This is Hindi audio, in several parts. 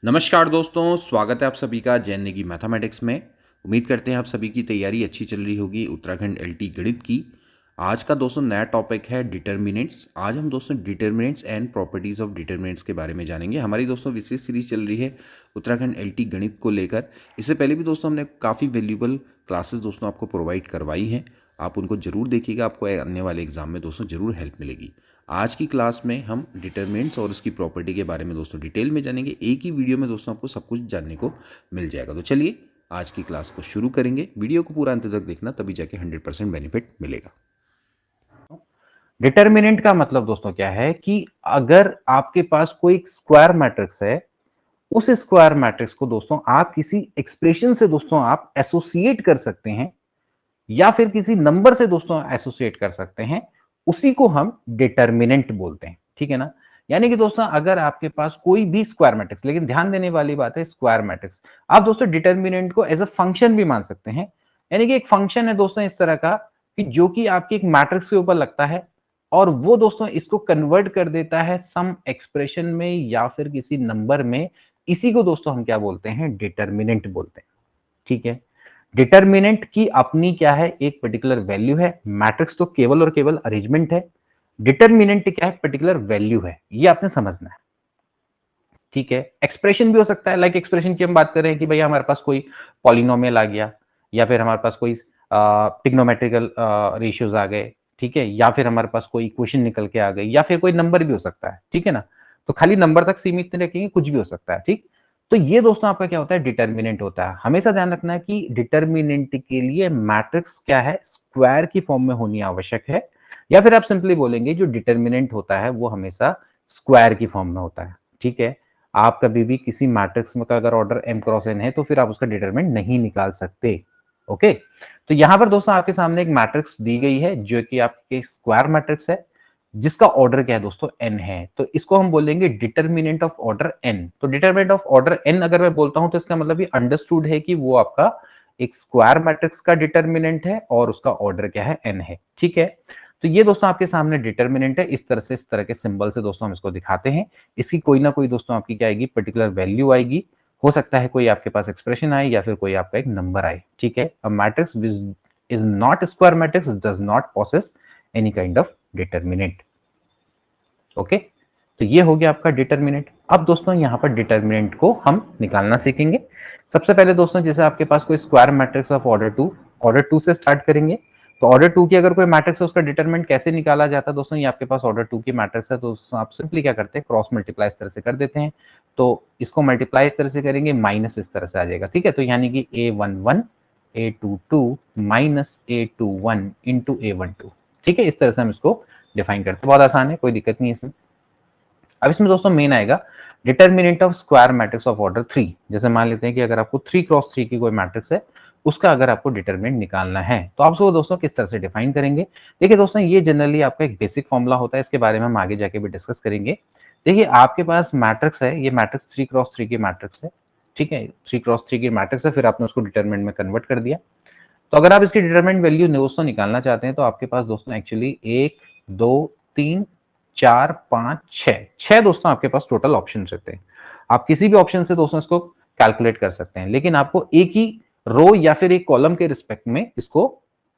नमस्कार दोस्तों, स्वागत है आप सभी का जैन नेगी मैथमेटिक्स में। उम्मीद करते हैं आप सभी की तैयारी अच्छी चल रही होगी उत्तराखंड एलटी गणित की। आज का दोस्तों नया टॉपिक है डिटर्मिनेंट्स। आज हम दोस्तों determinants and properties of determinants के बारे में जानेंगे। हमारी दोस्तों विशेष सीरीज चल रही है उत्तराखंड एलटी गणित को लेकर। इससे पहले भी दोस्तों हमने काफ़ी वैल्यूबल क्लासेस दोस्तों आपको प्रोवाइड करवाई हैं। आप उनको जरूर देखिएगा, आपको आने वाले एग्जाम में दोस्तों जरूर हेल्प मिलेगी। आज की क्लास में हम डिटरमिनेंट्स और उसकी प्रॉपर्टी के बारे में दोस्तों डिटेल में जानेंगे। एक ही वीडियो में दोस्तों आपको सब कुछ जानने को मिल जाएगा। तो चलिए आज की क्लास को शुरू करेंगे। वीडियो को पूरा अंत तक देखना, तभी जाके 100% बेनिफिट मिलेगा। डिटर्मिनेंट का मतलब दोस्तों क्या है कि अगर आपके पास कोई स्क्वायर मैट्रिक्स है, उस स्क्वायर मैट्रिक्स को दोस्तों आप किसी एक्सप्रेशन से दोस्तों आप एसोसिएट कर सकते हैं या फिर किसी नंबर से दोस्तों एसोसिएट कर सकते हैं, उसी को हम डिटर्मिनेंट बोलते हैं। ठीक है ना। यानी कि दोस्तों अगर आपके पास कोई भी स्क्वायर मैट्रिक्स, लेकिन ध्यान देने वाली बात है स्क्वायर मैट्रिक्स, आप दोस्तों डिटर्मिनेंट को एज अ फंक्शन भी मान सकते हैं। यानी कि एक फंक्शन है दोस्तों इस तरह का कि जो कि आपकी एक मैट्रिक्स के ऊपर लगता है और वो दोस्तों इसको कन्वर्ट कर देता है सम एक्सप्रेशन में या फिर किसी नंबर में। इसी को दोस्तों हम क्या बोलते हैं, डिटर्मिनेंट बोलते हैं। ठीक है। डिटर्मिनेंट की अपनी क्या है, एक पर्टिकुलर वैल्यू है। मैट्रिक्स तो केवल और केवल अरेंजमेंट है, डिटर्मिनेंट क्या है, पर्टिकुलर वैल्यू है। ये आपने समझना है। ठीक है। एक्सप्रेशन भी हो सकता है, लाइक एक्सप्रेशन की हम बात कर रहे हैं कि भैया हमारे पास कोई पॉलिनोमियल आ गया या फिर हमारे पास कोई ट्रिग्नोमेट्रिकल रेशियोज आ गए। ठीक है। या फिर हमारे पास कोई इक्वेशन निकल के आ गई या फिर कोई नंबर भी हो सकता है। ठीक है ना। तो खाली नंबर तक सीमित नहीं रखेंगे, कुछ भी हो सकता है। ठीक। तो ये दोस्तों आपका क्या होता है, डिटर्मिनेंट होता है। हमेशा ध्यान रखना है कि डिटर्मिनेंट के लिए मैट्रिक्स क्या है, स्क्वायर की फॉर्म में होनी आवश्यक है। या फिर आप सिंपली बोलेंगे जो डिटर्मिनेंट होता है वो हमेशा स्क्वायर की फॉर्म में होता है। ठीक है। आप कभी भी किसी मैट्रिक्स में का अगर ऑर्डर m क्रॉस n है तो फिर आप उसका डिटरमिनेंट नहीं निकाल सकते। ओके। तो यहां पर दोस्तों आपके सामने एक मैट्रिक्स दी गई है जो कि आपके स्क्वायर मैट्रिक्स है, जिसका ऑर्डर क्या है दोस्तों, n है। तो इसको हम बोलेंगे डिटर्मिनेंट ऑफ ऑर्डर n। तो डिटर्मिनेंट ऑफ ऑर्डर n अगर मैं बोलता हूं तो इसका मतलब ये अंडरस्टूड है कि वो आपका एक स्क्वायर मैट्रिक्स का डिटर्मिनेंट है और उसका ऑर्डर क्या है, n है। ठीक है। तो ये दोस्तों आपके सामने डिटर्मिनेंट है। इस तरह से, इस तरह के सिंबल से दोस्तों हम इसको दिखाते हैं। इसकी कोई ना कोई दोस्तों आपकी क्या आएगी, पर्टिकुलर वैल्यू आएगी। हो सकता है कोई आपके पास एक्सप्रेशन आए या फिर कोई आपका एक नंबर आए। ठीक है। A matrix is not square matrix does not possess any kind of determinant. Okay. तो ये हो गया आपका डिटर्मिनेंट। अब दोस्तों यहां पर डिटर्मिनेंट को हम निकालना सीखेंगे। सबसे पहले दोस्तों जैसे आपके पास कोई square matrix of order two से स्टार्ट करेंगे। तो ऑर्डर टू की अगर कोई मैट्रिक्स है उसका डिटरमिनेंट कैसे निकाला जाता है दोस्तों, ये आपके पास ऑर्डर टू की मैट्रिक्स है तो आप सिंपली क्या करते हैं, क्रॉस मल्टीप्लाई इस तरह से कर देते हैं। तो इसको मल्टीप्लाई इस तरह से करेंगे, माइनस इस तरह से आ जाएगा। ठीक है। तो यानी कि A11 A22 minus A21 into A12। ठीक है। इस तरह से हम इसको डिफाइन करते हैं। बहुत आसान है, कोई दिक्कत नहीं है इसमें। अब इसमें दोस्तों मेन आएगा determinant of square matrix of order 3। जैसे मान लेते हैं कि अगर आपको 3 क्रॉस 3 की कोई मैट्रिक्स है, उसका अगर आपको डिटरमिनेंट निकालना है तो आप उसको दोस्तों किस तरह से डिफाइन करेंगे। देखिए दोस्तों ये जनरली आपका एक बेसिक फॉर्मूला होता है, इसके बारे में हम आगे जाके भी डिस्कस करेंगे। देखिए आपके पास मैट्रिक्स है, ये मैट्रिक्स 3 क्रॉस 3 की मैट्रिक्स है। ठीक है। 3 क्रॉस 3 की मैट्रिक्स है, फिर आपने उसको डिटरमिनेंट में कन्वर्ट कर दिया। तो अगर आप इसकी डिटरमिनेंट वैल्यू दोस्तों निकालना चाहते हैं तो आपके पास दोस्तों एक्चुअली 1 2 3 4 5 6 6 दोस्तों आपके पास टोटल ऑप्शन रहते हैं। आप किसी भी ऑप्शन से दोस्तों इसको कैलकुलेट कर सकते हैं, लेकिन आपको एक ही रो या फिर एक कॉलम के रिस्पेक्ट में इसको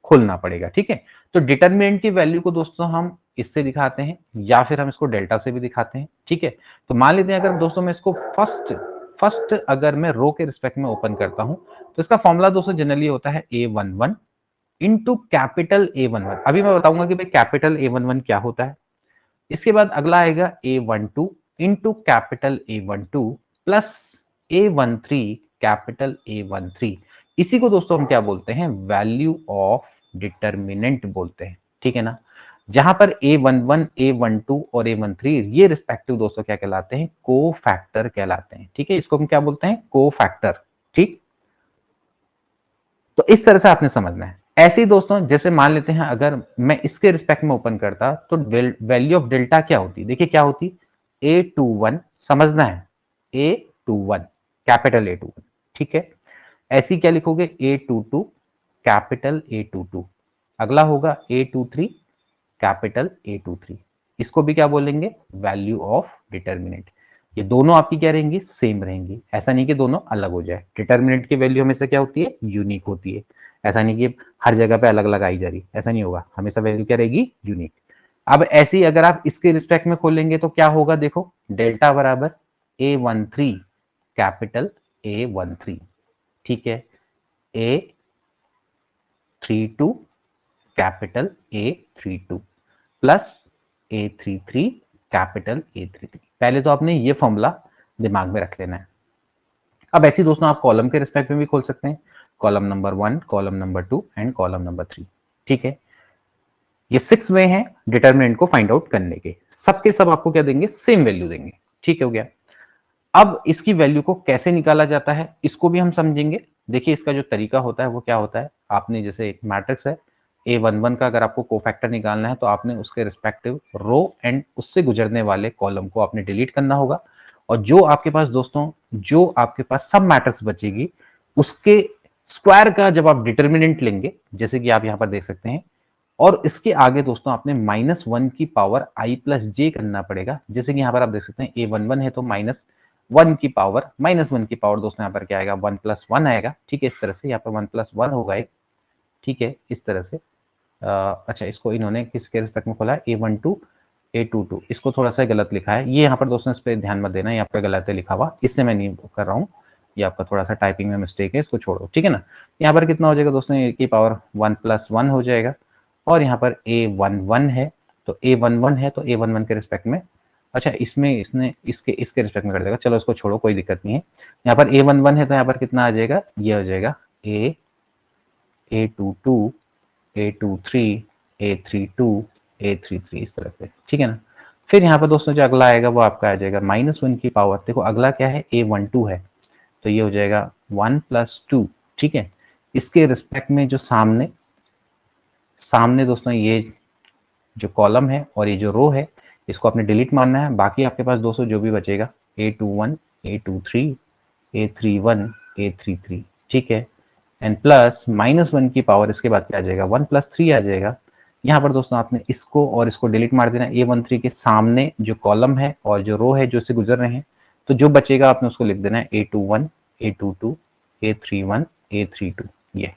खोलना पड़ेगा। ठीक है। तो डिटरमिनेंट की वैल्यू को दोस्तों हम इससे दिखाते हैं या फिर हम इसको डेल्टा से भी दिखाते हैं। ठीक है। तो मान लेते हैं अगर दोस्तों मैं इसको फर्स्ट फर्स्ट अगर मैं रो के रिस्पेक्ट में ओपन करता हूं तो इसका फॉर्मूला दोस्तों जनरली होता है A11 इंटू कैपिटल A11। अभी मैं बताऊंगा कि भाई कैपिटल A11 क्या होता है। इसके बाद अगला आएगा A12 into capital A12 plus A13 capital A13। इसी को दोस्तों हम क्या बोलते हैं, वैल्यू ऑफ डिटर्मिनेंट बोलते हैं। ठीक है ना। जहां पर A11 A12 और A13 ये रिस्पेक्टिव दोस्तों क्या कहलाते हैं, को फैक्टर कहलाते हैं। ठीक है। इसको हम क्या बोलते हैं, को फैक्टर। ठीक। तो इस तरह से आपने समझना है। ऐसे ही दोस्तों जैसे मान लेते हैं अगर मैं इसके रिस्पेक्ट में ओपन करता तो वैल्यू ऑफ डेल्टा क्या होती, देखिए क्या होती, A21। समझना है, A21 कैपिटल A21। ठीक है। ऐसी क्या लिखोगे, A22 कैपिटल A22। अगला होगा A23 कैपिटल A23। इसको भी क्या बोलेंगे, वैल्यू ऑफ डिटर्मिनेंट। ये दोनों आपकी क्या रहेंगी, सेम रहेंगी। ऐसा नहीं कि दोनों अलग हो जाए। डिटर्मिनेंट की वैल्यू हमेशा क्या होती है, यूनिक होती है। ऐसा नहीं कि हर जगह पे अलग अलग आई जा रही, ऐसा नहीं होगा, हमेशा वैल्यू क्या रहेगी, यूनिक। अब ऐसी अगर आप इसके रिस्पेक्ट में खोलेंगे तो क्या होगा, देखो डेल्टा बराबर A13 कैपिटल A13, ठीक है, A32 capital A32 plus A33 capital A33। पहले तो आपने ये फॉर्मूला दिमाग में रख लेना है। अब ऐसे दोस्तों आप कॉलम के रिस्पेक्ट में भी खोल सकते हैं, column number 1, column number 2 and column number 3, ठीक है। ये 6 वे हैं डिटरमिनेंट को फाइंड आउट करने के, सबके सब आपको क्या देंगे, सेम वैल्यू देंगे, ठीक हो गया। अब इसकी वैल्यू को कैसे निकाला जाता है इसको भी हम समझेंगे। देखिए इसका जो तरीका होता है वो क्या होता है, आपने जैसे एक मैट्रिक्स है A11 का, अगर आपको कोफैक्टर निकालना है तो आपने उसके रिस्पेक्टिव रो एंड उससे गुजरने वाले कॉलम को आपने डिलीट करना होगा, और जो आपके पास दोस्तों, जो आपके पास सब मैट्रिक्स बचेगी उसके स्क्वायर का जब आप डिटर्मिनेंट लेंगे, जैसे कि आप यहाँ पर देख सकते हैं, और इसके आगे दोस्तों आपने -1 की पावर I प्लस जे करना पड़ेगा। जैसे कि यहाँ पर आप देख सकते हैं A11 है तो -1 की पावर, -1 की पावर दोस्तों यहाँ पर क्या आएगा, 1 + 1 आएगा, ठीक है। इस तरह से यहाँ पर 1 + 1 होगा एक, ठीक है, इस तरह से। अच्छा, इसको इन्होंने किसके रिस्पेक्ट में खोला है, A12 A22, इसको थोड़ा सा गलत लिखा है ये यहाँ पर दोस्तों, इस पर ध्यान मत देना, यहाँ पर गलत है लिखा हुआ, इससे मैं नहीं कर रहा हूँ, ये आपका थोड़ा सा टाइपिंग में मिस्टेक है, इसको छोड़ो, ठीक है ना। यहाँ पर कितना हो जाएगा दोस्तों, ए की पावर 1 + 1 हो जाएगा, और यहाँ पर A11 है तो A11 है तो A11 के रिस्पेक्ट में, अच्छा इसमें इसने इसके इसके रिस्पेक्ट में कर देगा, चलो इसको छोड़ो, कोई दिक्कत नहीं है। यहाँ पर A11 है तो यहाँ पर कितना आ जाएगा, ये हो जाएगा A22 A23 A32 A33, इस तरह से, ठीक है ना। फिर यहाँ पर दोस्तों जो अगला आएगा वो आपका आ जाएगा -1 की पावर, देखो अगला क्या है, A12 है तो ये हो जाएगा 1 + 2, ठीक है। इसके रिस्पेक्ट में जो सामने सामने दोस्तों ये जो कॉलम है और ये जो रो है इसको आपने डिलीट मारना है, बाकी आपके पास दोस्तों जो भी बचेगा A21 A23 A31 A33, ठीक है, एंड प्लस -1 की पावर, इसके बाद क्या आ जाएगा, 1 + 3 आ जाएगा। यहाँ पर दोस्तों आपने इसको और इसको डिलीट मार देना, A13 के सामने जो कॉलम है और जो रो है जो इससे गुजर रहे हैं, तो जो बचेगा आपने उसको लिख देना है A21 A22 A31 A32, ये।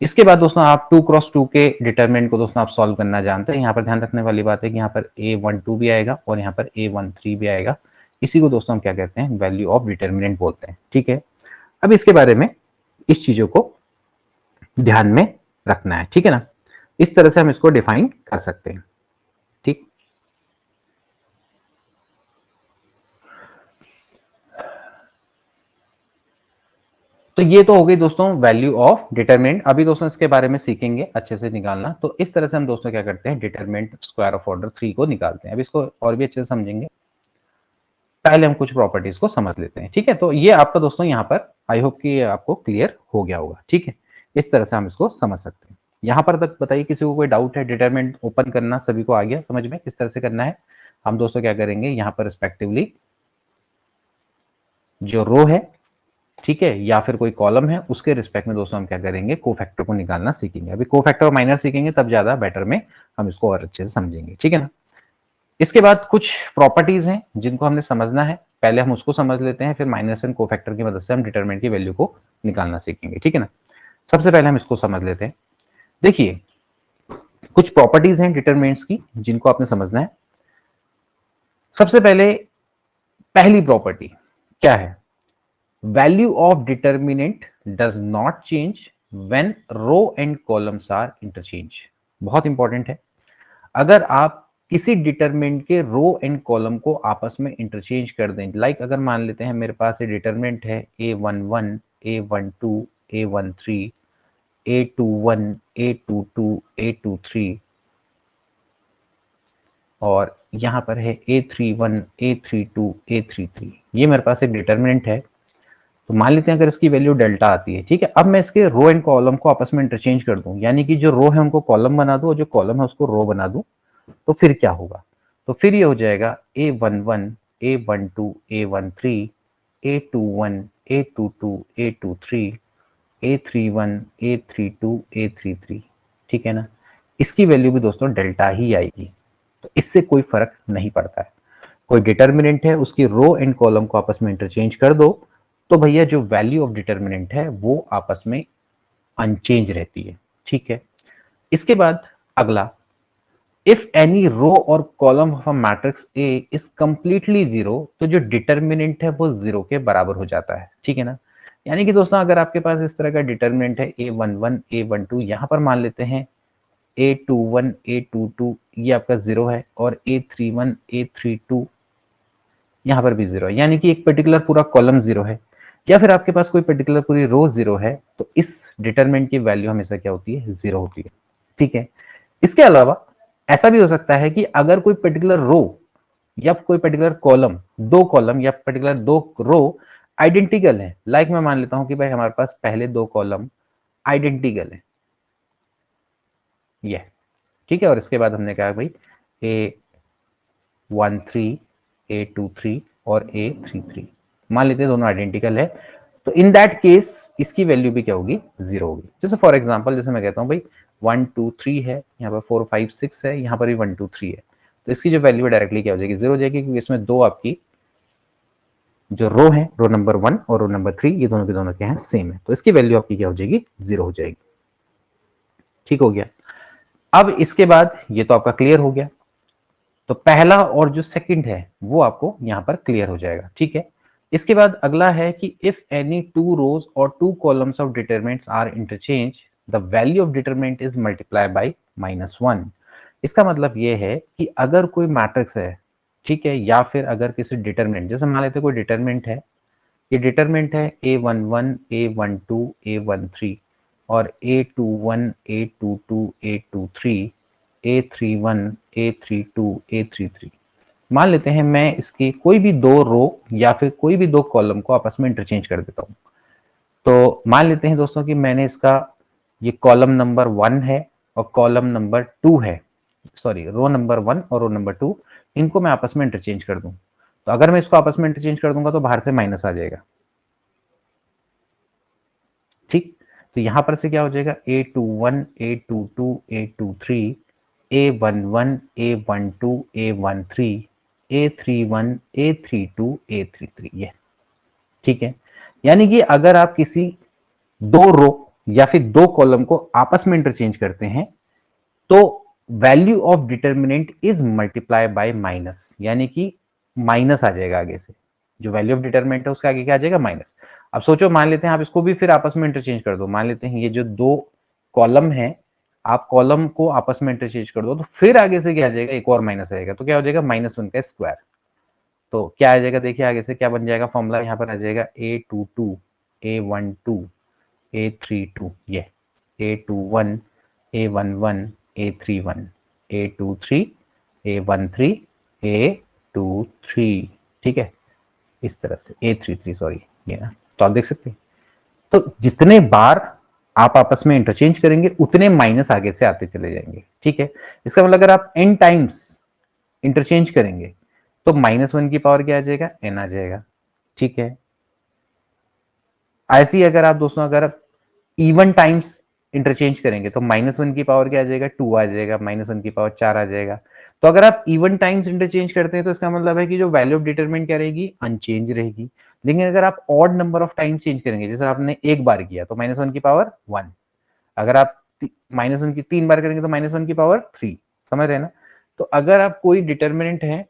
इसके बाद दोस्तों आप 2 क्रॉस 2 के डिटरमिनेंट को दोस्तों आप सॉल्व करना जानते हैं। यहाँ पर ध्यान रखने वाली बात है कि यहाँ पर A12 भी आएगा और यहाँ पर A13 भी आएगा, इसी को दोस्तों हम क्या कहते हैं, वैल्यू ऑफ डिटरमिनेंट बोलते हैं, ठीक है। अब इसके बारे में इस चीजों को ध्यान में रखना है, ठीक है ना। इस तरह से हम इसको डिफाइन कर सकते हैं, ठीक। तो ये तो हो गई दोस्तों वैल्यू ऑफ डिटरमिनेंट। अभी दोस्तों इसके बारे में सीखेंगे अच्छे से निकालना। तो इस तरह से हम दोस्तों क्या करते हैं, डिटरमिनेंट स्क्वायर ऑफ ऑर्डर 3 को निकालते हैं। अब इसको और भी अच्छे से समझेंगे, पहले हम कुछ प्रॉपर्टीज को समझ लेते हैं, ठीक है। तो ये आपका दोस्तों यहाँ पर आई होप कि आपको क्लियर हो गया होगा, ठीक है। इस तरह से हम इसको समझ सकते हैं। यहाँ पर तक बताइए किसी को कोई डाउट है, डिटरमिनेंट ओपन करना सभी को आ गया समझ में किस तरह से करना है। हम दोस्तों क्या करेंगे, यहाँ पर रिस्पेक्टिवली जो रो है, ठीक है, या फिर कोई कॉलम है, उसके रिस्पेक्ट में दोस्तों हम क्या करेंगे, कोफैक्टर को निकालना सीखेंगे। अभी कोफैक्टर और माइनर सीखेंगे तब ज्यादा बेटर में हम इसको और अच्छे से समझेंगे, ठीक है ना। इसके बाद कुछ प्रॉपर्टीज हैं जिनको हमने समझना है, पहले हम उसको समझ लेते हैं, फिर माइनस एंड कोफैक्टर की मदद से हम डिटरमिनेंट की वैल्यू को निकालना सीखेंगे, ठीक है ना। सबसे पहले हम इसको समझ लेते हैं। देखिए कुछ प्रॉपर्टीज हैं डिटरमिनेंट्स की जिनको आपने समझना है। सबसे पहले पहली प्रॉपर्टी क्या है, value of determinant does not change when row and columns are interchange. बहुत इंपॉर्टेंट है। अगर आप किसी डिटरमिनेंट के रो एंड कॉलम को आपस में इंटरचेंज कर दें, लाइक अगर मान लेते हैं मेरे पास ये डिटरमिनेंट है A11 A12 A13 A21 A22 A23, और यहाँ पर है A31 A32 A33, ये मेरे पास एक डिटरमिनेंट है। तो मान लेते हैं अगर इसकी वैल्यू डेल्टा आती है, ठीक है। अब मैं इसके रो एंड कॉलम को आपस में इंटरचेंज कर दूं, यानी कि जो रो है उनको कॉलम बना दूं और जो कॉलम है उसको रो बना दूं, तो फिर क्या होगा, तो फिर ये हो जाएगा A11 A12 A13 A21 A22 A23 A31 A32 A33, ठीक है ना। इसकी वैल्यू भी दोस्तों डेल्टा ही आएगी, तो इससे कोई फर्क नहीं पड़ता है। कोई डिटर्मिनेंट है, उसकी रो एंड कॉलम को आपस में इंटरचेंज कर दो, तो भैया जो वैल्यू ऑफ डिटर्मिनेंट है वो आपस में अनचेंज रहती है। ठीक है, इसके बाद अगला, इफ एनी रो और column of a matrix A is completely zero, तो जो डिटर्मिनेंट है वो जीरो के बराबर हो जाता है। ठीक है ना, यानी कि दोस्तों अगर आपके पास इस तरह का डिटर्मिनेंट है a11 a12, यहां पर मान लेते हैं a21 a22 ये आपका जीरो है, और a31 a32 यहां पर भी जीरो है, यानी कि एक पर्टिकुलर पूरा कॉलम जीरो है, या फिर आपके पास कोई पर्टिकुलर पूरी रो जीरो है, तो इस डिटरमिनेंट की वैल्यू हमेशा क्या होती है, जीरो होती है। ठीक है, इसके अलावा ऐसा भी हो सकता है कि अगर कोई पर्टिकुलर रो या कोई पर्टिकुलर कॉलम या पर्टिकुलर दो रो आइडेंटिकल है, लाइक मैं मान लेता हूं कि भाई हमारे पास पहले दो कॉलम आइडेंटिकल है, ये ठीक है, और इसके बाद हमने कहा भाई A13 A23 और A33 मान लेते हैं दोनों आइडेंटिकल है, तो इन दैट केस इसकी वैल्यू भी क्या होगी, जीरो होगी। जैसे फॉर एग्जांपल, जैसे मैं कहता हूं भाई 1 2 3 है, यहाँ पर 4 5 6 है, यहाँ पर भी 1 2 3 है, तो इसकी जो वैल्यू है डायरेक्टली क्या हो जाएगी, जीरो हो जाएगी, क्योंकि इसमें दो आपकी जो रो है, रो नंबर 1 और रो नंबर 3, ये दोनों के दोनों क्या है, सेम है, तो इसकी वैल्यू आपकी क्या हो जाएगी, जीरो हो जाएगी। ठीक हो गया। अब इसके बाद ये तो आपका क्लियर हो गया, तो पहला और जो सेकंड है वो आपको यहां पर क्लियर हो जाएगा। ठीक है, इसके बाद अगला है कि इफ एनी टू रोज और two columns of determinants are interchange, the value of determinant is multiply by -1। इसका मतलब ये है कि अगर कोई मैट्रिक्स है, ठीक है, या फिर अगर किसी डिटरमिनेंट, जैसे मान लेते हैं कोई डिटरमिनेंट है, ये डिटरमिनेंट है a11 a12 a13 और a21 a22 a23 a31 a32 a33, मान लेते हैं मैं इसकी कोई भी दो रो या फिर कोई भी दो कॉलम को आपस में इंटरचेंज कर देता हूं। तो मान लेते हैं दोस्तों कि मैंने इसका ये कॉलम नंबर 1 है और कॉलम नंबर 2 है, सॉरी रो नंबर 1 और रो नंबर 2, इनको मैं आपस में इंटरचेंज कर दूं, तो अगर मैं इसको आपस में इंटरचेंज कर दूंगा तो बाहर से माइनस आ जाएगा। ठीक, तो यहां पर से क्या हो जाएगा, a21 a22 a23 a11 a12 a13 a31 a32 a33, ये ठीक है, यानी कि अगर आप किसी दो रो या फिर दो कॉलम को आपस में इंटरचेंज करते हैं, तो value of determinant is multiply bye minus, यानी कि माइनस आ जाएगा आगे से, जो वैल्यू ऑफ डिटर्मिनेंट है उसके आगे क्या आ जाएगा, माइनस। अब सोचो, मान लेते हैं आप इसको भी फिर आपस में इंटरचेंज कर दो, मान लेते हैं ये जो दो कॉलम है, आप कॉलम को आपस में इंटरचेंज कर दो, तो फिर आगे से क्या आ जाएगा, एक और माइनस आएगा, तो क्या हो जाएगा, -1 का स्क्वायर। तो क्या आ जाएगा, देखिए आगे से क्या बन जाएगा फॉर्मूला, यहाँ पर आ जाएगा a22 a12 a32, ये a21 a11 a31 a23 a13 a23, ठीक है, इस तरह से a33, सॉरी ये ना, तो आप देख सकते हैं, तो जितने बार आप आपस में इंटरचेंज करेंगे उतने माइनस आगे से आते चले जाएंगे। ठीक है, इसका मतलब अगर आप n टाइम्स इंटरचेंज करेंगे तो -1 की पावर क्या आ जाएगा, n आ जाएगा। ठीक है, ऐसे ही अगर आप दोस्तों अगर आप इवन टाइम्स इंटरचेंज करेंगे तो -1 की पावर क्या आ जाएगा, 2 आ जाएगा, -1 की पावर 4 आ जाएगा। तो अगर आप इवन टाइम्स इंटरचेंज करते हैं तो इसका मतलब है कि जो वैल्यू ऑफ डिटरमिनेंट क्या रहेगी, अनचेंज रहेगी। लेकिन अगर आप odd number of times change करेंगे, जैसे आपने एक बार किया तो -1 की पावर 1, अगर आप -1 की 3 बार करेंगे तो -1 की पावर 3, समझ रहे हैं ना। तो अगर आप कोई डिटरमिनेंट है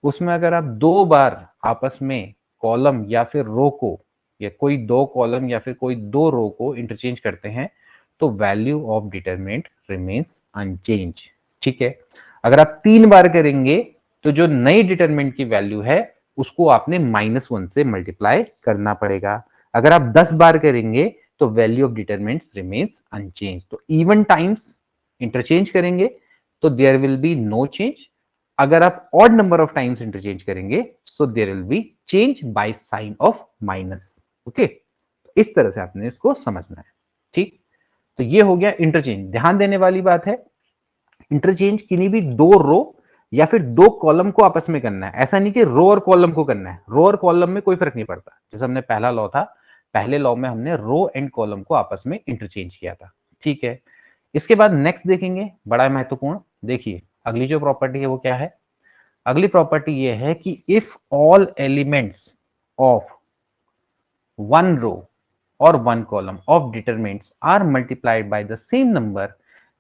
उसमें अगर आप दो बार आपस में कॉलम या फिर रो को, या कोई दो कॉलम या फिर कोई दो रो को इंटरचेंज करते हैं, तो value of determinant remains unchange. ठीक है, अगर आप 3 बार करेंगे तो जो नई डिटरमिनेंट की वैल्यू है उसको आपने -1 से मल्टीप्लाई करना पड़ेगा। अगर आप 10 बार करेंगे तो value of determinants remains unchange. तो इवन टाइम्स इंटरचेंज करेंगे तो there will be no change, अगर आप odd number of times interchange करेंगे so there will be change by sign of minus. Okay, इस तरह से आपने इसको समझना है। ठीक, तो ये हो गया इंटरचेंज। ध्यान देने वाली बात है, इंटरचेंज किन्हीं भी दो रो या फिर दो कॉलम को आपस में करना है, ऐसा नहीं कि रो और कॉलम को करना है। रो और कॉलम में कोई फर्क नहीं पड़ता, जैसे हमने पहला लॉ था, पहले लॉ में हमने रो एंड कॉलम को आपस में इंटरचेंज किया था। ठीक है, इसके बाद नेक्स्ट देखेंगे, बड़ा महत्वपूर्ण, देखिए अगली जो प्रॉपर्टी है वो क्या है, अगली प्रॉपर्टी ये है कि if all elements of one row or one column of determinants are multiplied by the same number,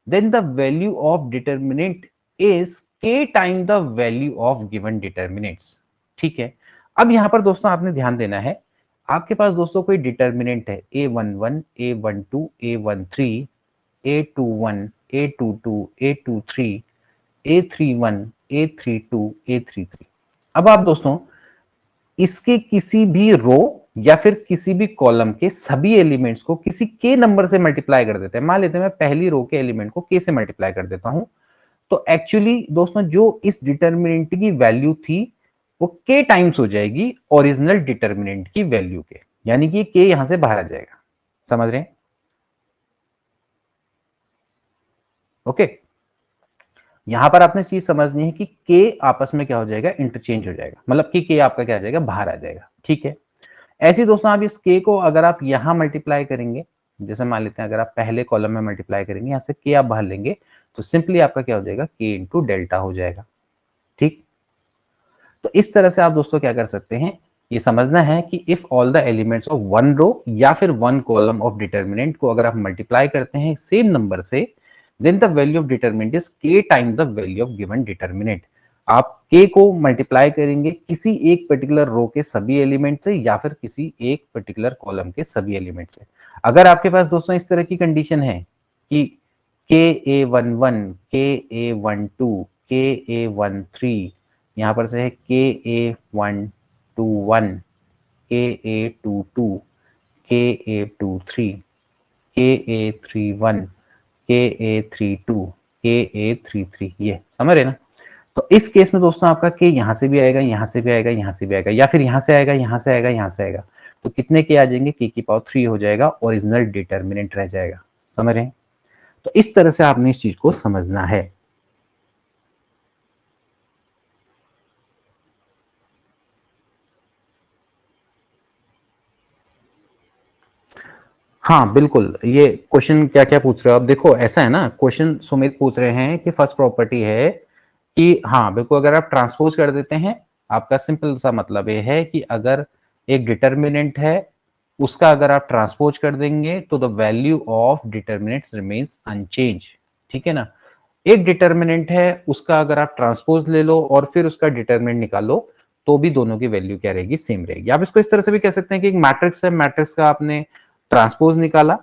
then the value of determinant is k time the value of given determinants. ठीक है, अब यहां पर दोस्तों आपने ध्यान देना है, आपके पास दोस्तों कोई डिटर्मिनेंट है a11, a12, a13, a21, a22, a23, a31, a32, a33. अब आप दोस्तों इसके किसी भी रो या फिर किसी भी कॉलम के सभी एलिमेंट्स को किसी के नंबर से मल्टीप्लाई कर देते हैं। मान लेते हैं मैं पहली रो के एलिमेंट को के से मल्टीप्लाई कर देता हूं, तो एक्चुअली दोस्तों जो इस डिटर्मिनेंट की वैल्यू थी वो के टाइम्स हो जाएगी ओरिजिनल डिटर्मिनेंट की वैल्यू के, यानी कि के यहां से बाहर आ जाएगा। समझ रहे हैं? ओके, यहां पर आपने चीज समझनी है कि के आपस में क्या हो जाएगा, इंटरचेंज हो जाएगा, मतलब कि के आपका क्या आ जाएगा, बाहर आ जाएगा। ठीक है, ऐसे दोस्तों आप इस के को अगर आप यहां मल्टीप्लाई करेंगे, जैसे मान लेते हैं अगर आप पहले कॉलम में मल्टीप्लाई करेंगे, यहां से के आप बाहर लेंगे तो सिंपली आपका क्या हो जाएगा, के इंटू डेल्टा हो जाएगा। ठीक, तो इस तरह से आप दोस्तों क्या कर सकते हैं, ये समझना है कि if all the elements of one row या फिर वन कॉलम ऑफ डिटर्मिनेंट को अगर आप मल्टीप्लाई करते हैं सेम नंबर से, then the value of determinant is k time the value of given determinant. आप के को मल्टीप्लाई करेंगे किसी एक पर्टिकुलर रो के सभी एलिमेंट से या फिर किसी एक पर्टिकुलर कॉलम के सभी एलिमेंट से। अगर आपके पास दोस्तों इस तरह की कंडीशन है कि KA11, KA12, KA13, यहां पर से है KA121, KA22, KA23, KA31, KA32, KA33, ये समझ रहे ना? तो इस केस में दोस्तों आपका के यहां से भी आएगा, यहां से भी आएगा, यहां से भी आएगा, या फिर यहां से आएगा, यहां से आएगा, यहां से आएगा, तो कितने के आ जाएंगे, के की पावर 3 हो जाएगा, ओरिजिनल डिटर्मिनेंट रह जाएगा। समझ रहे हैं? तो इस तरह से आपने इस चीज को समझना है। हाँ बिल्कुल, ये क्वेश्चन क्या क्या पूछ रहे हो? अब देखो ऐसा है ना, क्वेश्चन सुमित पूछ रहे हैं कि फर्स्ट प्रॉपर्टी है कि हाँ बिल्कुल, अगर आप ट्रांसपोज कर देते हैं, आपका सिंपल सा मतलब ये है कि अगर एक डिटर्मिनेंट है उसका अगर आप ट्रांसपोज कर देंगे तो the value of determinants remains unchange. ठीक है ना, एक डिटर्मिनेंट है उसका अगर आप ट्रांसपोज ले लो और फिर उसका डिटर्मिनेंट निकालो तो भी दोनों की वैल्यू क्या रहेगी, सेम रहेगी। आप इसको इस तरह से भी कह सकते हैं कि एक मैट्रिक्स है, मैट्रिक्स का आपने ट्रांसपोज निकाला,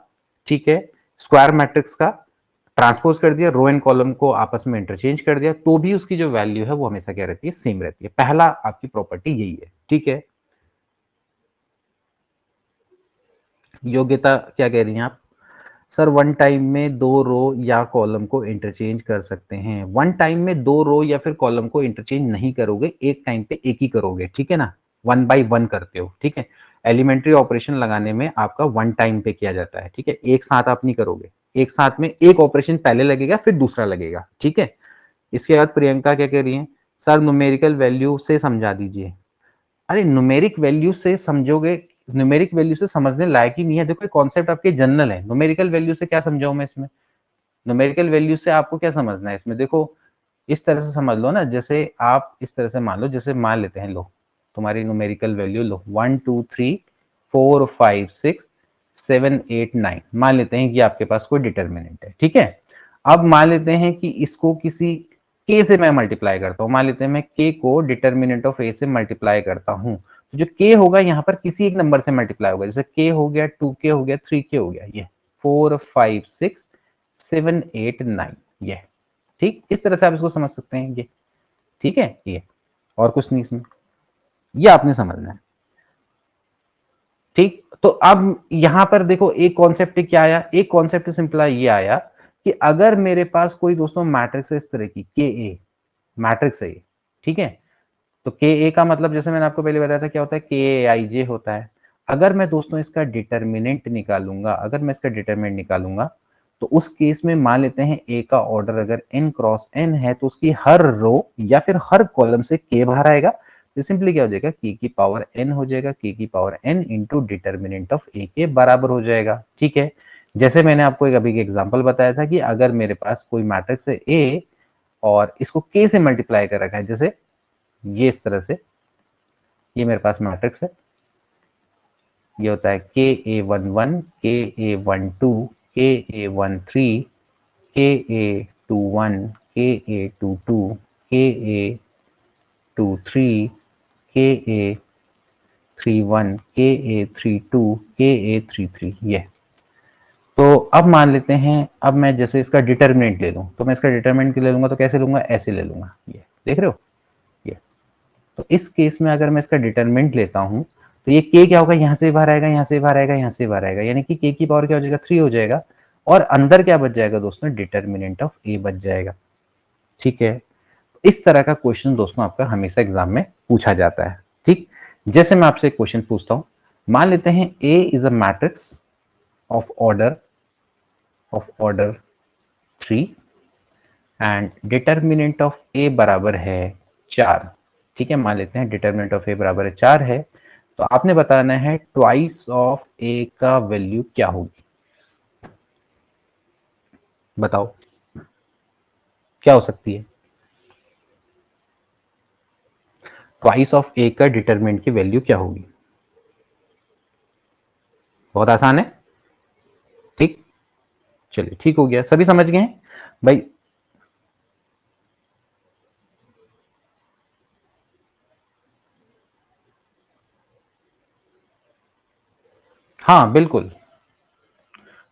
ठीक है, स्क्वायर मैट्रिक्स का ट्रांसपोज कर दिया, रो एंड कॉलम को आपस में इंटरचेंज कर दिया, तो भी उसकी जो वैल्यू है वो हमेशा क्या रहती है, सेम रहती है। पहला आपकी प्रॉपर्टी यही है। ठीक है, योग्यता क्या कह रही हैं आप? सर वन टाइम में दो रो या कॉलम को इंटरचेंज कर सकते हैं। वन टाइम में दो रो या फिर कॉलम को इंटरचेंज नहीं करोगे, एक टाइम पे एक ही करोगे। ठीक है ना, वन बाय वन करते हो। ठीक है, एलिमेंट्री ऑपरेशन लगाने में आपका वन टाइम पे किया जाता है। ठीक है, एक साथ आप नहीं करोगे, एक साथ में एक ऑपरेशन पहले लगेगा फिर दूसरा लगेगा। ठीक है, इसके बाद प्रियंका क्या कह रही है, सर न्यूमेरिकल वैल्यू से समझा दीजिए। अरे न्यूमेरिक वैल्यू से समझोगे, न्यूमेरिक वैल्यू से समझने लायक ही नहीं है। देखो कॉन्सेप्ट आपके जनरल है, न्यूमेरिकल वैल्यू से क्या समझाऊं मैं इसमें? न्यूमेरिकल वैल्यू से आपको क्या समझना है इसमें? देखो इस तरह से समझ लो ना, जैसे आप इस तरह से मान लो, जैसे मान लेते हैं, लो तुम्हारी न्यूमेरिकल वैल्यू लो 1 2 3 4 5 6 7 8 9, मान लेते हैं कि आपके पास कोई डिटर्मिनेंट है। ठीक है, अब मान लेते हैं कि इसको किसी के से मैं मल्टीप्लाई करता हूं, मान लेते हैं मैं के को डिटर्मिनेंट ऑफ ए से मल्टीप्लाई करता हूं, तो जो के होगा यहाँ पर किसी एक नंबर से मल्टीप्लाई होगा, जैसे के हो गया, 2k हो गया, 3k हो गया, ये 4 5 6 7 8 9, ये ठीक, इस तरह से आप इसको समझ सकते हैं। ये ठीक है, ये और कुछ नहीं इसमें, ये आपने समझना है। ठीक, तो अब यहां पर देखो एक कॉन्सेप्ट क्या आया, एक कॉन्सेप्ट सिंपल ये आया कि अगर मेरे पास कोई दोस्तों मैट्रिक्स है इस तरह की, के ए मैट्रिक्स है ये, ठीक है, तो के ए का मतलब जैसे मैंने आपको पहले बताया था क्या होता है, के ए आई जे होता है। अगर मैं दोस्तों इसका डिटर्मिनेंट निकालूंगा, अगर मैं इसका डिटर्मिनेंट निकालूंगा तो उस केस में मान लेते हैं ए का ऑर्डर अगर n क्रॉस n है तो उसकी हर रो या फिर हर कॉलम से k बाहर आएगा, तो सिंपली क्या हो जाएगा, k की पावर n हो जाएगा, k की power n into determinant of a के बराबर हो जाएगा। ठीक है, जैसे मैंने आपको एक अभी एक एग्जांपल बताया था कि अगर मेरे पास कोई मैट्रिक्स है a और इसको k से मल्टीप्लाई कर रखा है, जैसे ये इस तरह से, ये मेरे पास मैट्रिक्स है, ये होता है Ka11, Ka12, Ka13, Ka21, Ka22, Ka23, Ka31, Ka32, Ka33, ये। तो अब मान लेते हैं, अब मैं जैसे इसका डिटर्मिनेंट ले लूं, तो मैं इसका डिटर्मिनेंट ले लूंगा तो कैसे लूंगा, ऐसे ले लूंगा, ये देख रहे हो ये। तो इस केस में अगर मैं इसका डिटर्मिनेंट लेता हूं, तो ये k क्या होगा, यहां से बाहर आएगा, यहां से बाहर आएगा, यहां से बाहर आएगा, यानी कि k की पावर क्या हो जाएगा, 3 हो जाएगा, और अंदर क्या बच जाएगा दोस्तों, डिटर्मिनेंट ऑफ a बच जाएगा। ठीक है, इस तरह का क्वेश्चन दोस्तों आपका हमेशा एग्जाम में पूछा जाता है। ठीक, जैसे मैं आपसे एक क्वेश्चन पूछता हूं, मान लेते हैं a is a matrix of order 3 and determinant of a बराबर है 4। ठीक है, मान लेते हैं डिटर्मिनेंट ऑफ a बराबर है 4 है, तो आपने बताना है ट्वाइस ऑफ a का वैल्यू क्या होगी, बताओ क्या हो सकती है। ट्वाइस ऑफ a का डिटर्मिनेंट की वैल्यू क्या होगी, बहुत आसान है। ठीक, चलिए ठीक हो गया, सभी समझ गए हैं भाई। हाँ बिल्कुल,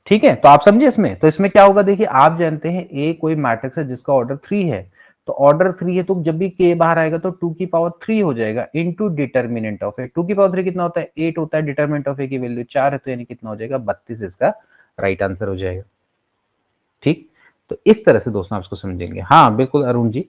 ठीक है, तो आप समझे इसमें, तो इसमें क्या होगा, देखिए आप जानते हैं ए कोई मैट्रिक्स है जिसका ऑर्डर 3 है, तो ऑर्डर 3 है तो जब भी के बाहर आएगा तो 2 की पावर 3 हो जाएगा इनटू डिटर्मिनेंट ऑफ ए। 2 की पावर 3 कितना होता है, 8 होता है, डिटर्मिनेंट ऑफ ए की वैल्यू 4 है, तो यानी कितना हो जाएगा, 32 इसका राइट आंसर हो जाएगा। ठीक, तो इस तरह से दोस्तों आप इसको समझेंगे। हाँ बिल्कुल अरुण जी,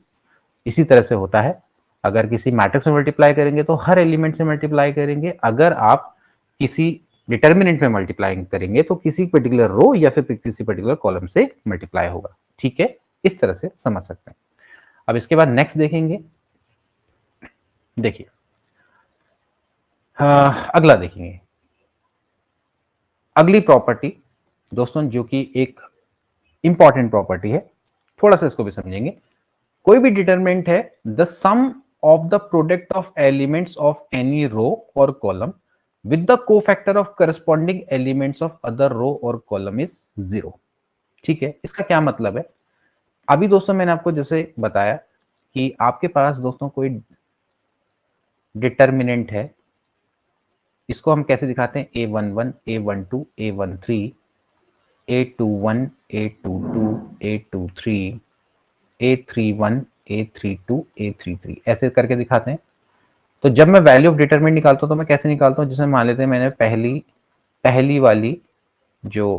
इसी तरह से होता है, अगर किसी मैट्रिक्स में मल्टीप्लाई करेंगे तो हर एलिमेंट से मल्टीप्लाई करेंगे, अगर आप किसी डिटर्मिनेंट में मल्टीप्लाई करेंगे तो किसी पर्टिकुलर रो या फिर किसी पर्टिकुलर कॉलम से मल्टीप्लाई होगा। ठीक है, इस तरह से समझ सकते हैं। अब इसके बाद नेक्स्ट देखेंगे, देखिए अगला देखेंगे, अगली प्रॉपर्टी दोस्तों जो कि एक इंपॉर्टेंट प्रॉपर्टी है, थोड़ा सा इसको भी समझेंगे। कोई भी डिटरमिनेंट है, the sum of the product of elements of any row और column with the cofactor of corresponding elements of other row और कॉलम इज 0। ठीक है, इसका क्या मतलब है, अभी दोस्तों मैंने आपको जैसे बताया कि आपके पास दोस्तों कोई डिटर्मिनेंट है, इसको हम कैसे दिखाते हैं, A11, A12, A13, A21, A22, A23, A31, A32, A33, ऐसे करके दिखाते हैं। तो जब मैं वैल्यू ऑफ डिटरमिनेंट निकालता हूं तो मैं कैसे निकालता हूं, जिसमें मान लेते हैं मैंने पहली वाली जो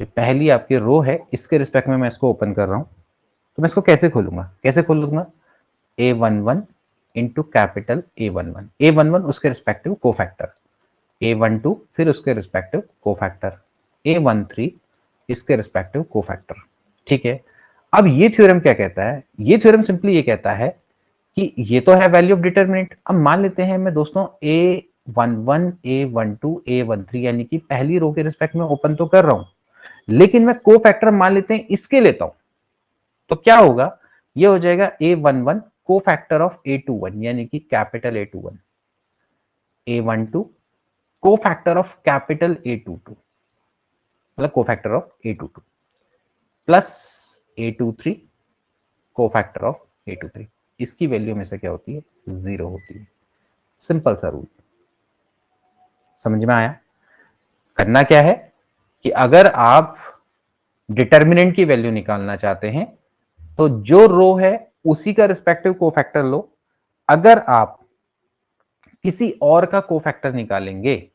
पहली आपकी रो है, इसके रिस्पेक्ट में मैं इसको ओपन कर रहा हूं, तो मैं इसको कैसे खोलूंगा, A11 into capital A11, A11 उसके रिस्पेक्टिव कोफैक्टर, A12 फिर उसके रिस्पेक्टिव कोफैक्टर, A13 इसके रिस्पेक्टिव कोफैक्टर। ठीक है, अब ये थ्योरम क्या कहता है, ये थ्योरम सिंपली ये कहता है कि ये तो है वैल्यू ऑफ डिटरमिनेंट। अब मान लेते हैं मैं दोस्तों A11, A12, A13 यानी कि पहली रो के रिस्पेक्ट में ओपन तो कर रहा हूं, लेकिन मैं कोफैक्टर मान लेते हैं इसके लेता हूं, तो क्या होगा, ये हो जाएगा A11 कोफैक्टर ऑफ A21 यानी कि capital A21, A12 cofactor of capital A22 मतलब cofactor of A22 plus A23 cofactor of A23। इसकी वैल्यू में से क्या होती है, 0 होती है। सिंपल सा रूल, समझ में आया। करना क्या है कि अगर आप डिटर्मिनेंट की वैल्यू निकालना चाहते हैं तो जो रो है उसी का रिस्पेक्टिव कोफैक्टर लो, अगर आप किसी और का कोफैक्टर निकालेंगे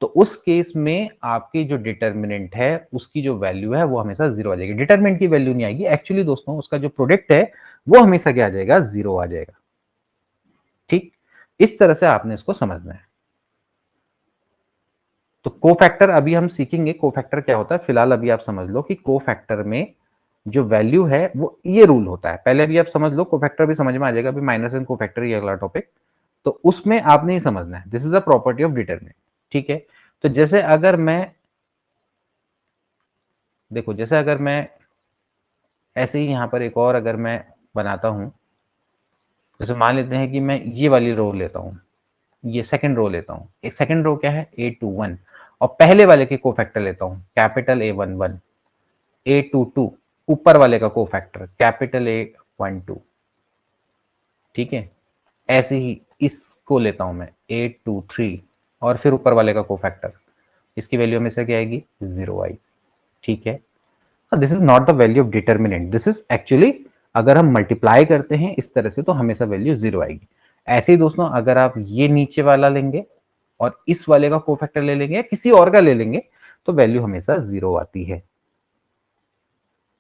तो उस केस में आपकी जो डिटर्मिनेंट है उसकी जो वैल्यू है वो हमेशा 0 आ जाएगी, डिटर्मिनेंट की वैल्यू नहीं आएगी, एक्चुअली दोस्तों उसका जो प्रोडक्ट है वो हमेशा क्या आ जाएगा, 0 आ जाएगा। ठीक, इस तरह से आपने इसको समझना है। तो कोफैक्टर अभी हम सीखेंगे कोफैक्टर क्या होता है, फिलहाल अभी आप समझ लो कि कोफैक्टर में जो वैल्यू है वो ये रूल होता है, पहले भी आप समझ लो, कोफैक्टर भी समझ में आ जाएगा, अभी माइनस एंड कोफैक्टर ये अगला टॉपिक, तो उसमें आपने ही समझना है, this is a property of determinant. ठीक है, तो जैसे अगर मैं देखो, जैसे अगर मैं ऐसे ही यहाँ पर एक और अगर मैं बनाता हूँ, जैसे मान लेते हैं कि मैं ये वाली रो लेता हूँ, ये सेकंड रो लेता हूँ। एक सेकंड रो क्या है, A21, और पहले वाले के कोफैक्टर लेता हूँ कैपिटल A11, A22 ऊपर वाले का कोफैक्टर कैपिटल A12, ठीक है। ऐसे ही इसको लेता हूं मैं A23 और फिर ऊपर वाले का कोफैक्टर, इसकी वैल्यू हमेशा क्या आएगी, 0 आई, ठीक है। This is not the value of determinant, this is actually अगर हम मल्टीप्लाई करते हैं इस तरह से तो हमेशा वैल्यू 0 आएगी। ऐसे ही दोस्तों अगर आप ये नीचे वाला लेंगे और इस वाले का कोफैक्टर ले लेंगे या किसी और का ले लेंगे तो वैल्यू हमेशा 0 आती है,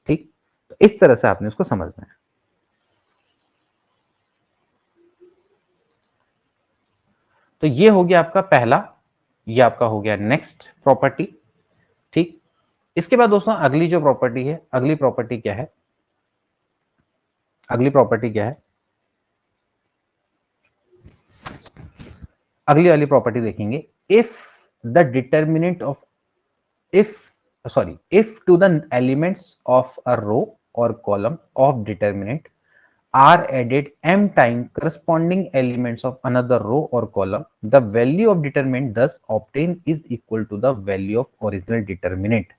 ठीक। तो इस तरह से आपने उसको समझना है। तो ये हो गया आपका पहला, ये आपका हो गया नेक्स्ट प्रॉपर्टी, ठीक। इसके बाद दोस्तों अगली जो प्रॉपर्टी है, अगली प्रॉपर्टी क्या है, अगली प्रॉपर्टी क्या है, अगली वाली प्रॉपर्टी देखेंगे, if the determinant of, if sorry if to the elements of a row और column of determinant are added m time corresponding elements of another row or column, the value of determinant thus obtained is equal to the value of original determinant।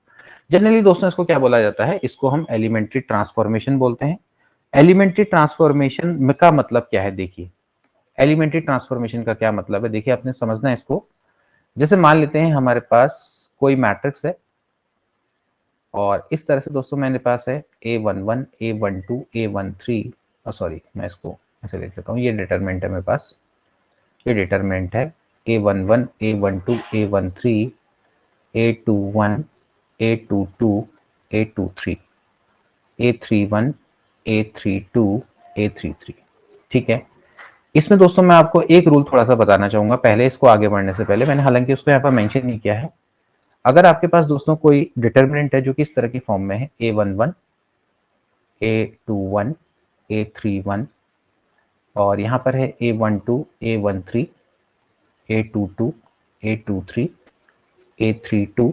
Generally दोस्तों इसको क्या बोला जाता है, इसको हम एलिमेंट्री ट्रांसफॉर्मेशन बोलते हैं। एलिमेंट्री ट्रांसफॉर्मेशन का मतलब क्या है, देखिए एलिमेंट्री ट्रांसफॉर्मेशन का क्या मतलब है, देखिए आपने समझना है इसको। जैसे मान लेते हैं हमारे पास कोई मैट्रिक्स है और इस तरह से दोस्तों मेरे पास है A11 A12 A13, सॉरी मैं इसको ऐसे लिख लेता हूँ, ये डिटरमिनेंट है मेरे पास, ये डिटरमिनेंट है A11 A12 A13 A21 A22 A23 A31 A32 A33, ठीक है। इसमें दोस्तों मैं आपको एक रूल थोड़ा सा बताना चाहूंगा पहले, इसको आगे बढ़ने से पहले, मैंने हालांकि उसको यहाँ पर मेंशन नहीं किया है। अगर आपके पास दोस्तों कोई डिटरमिनेंट है जो कि इस तरह की फॉर्म में है A11 A21 A31 और यहाँ पर है A12 A13 A22 A23 A32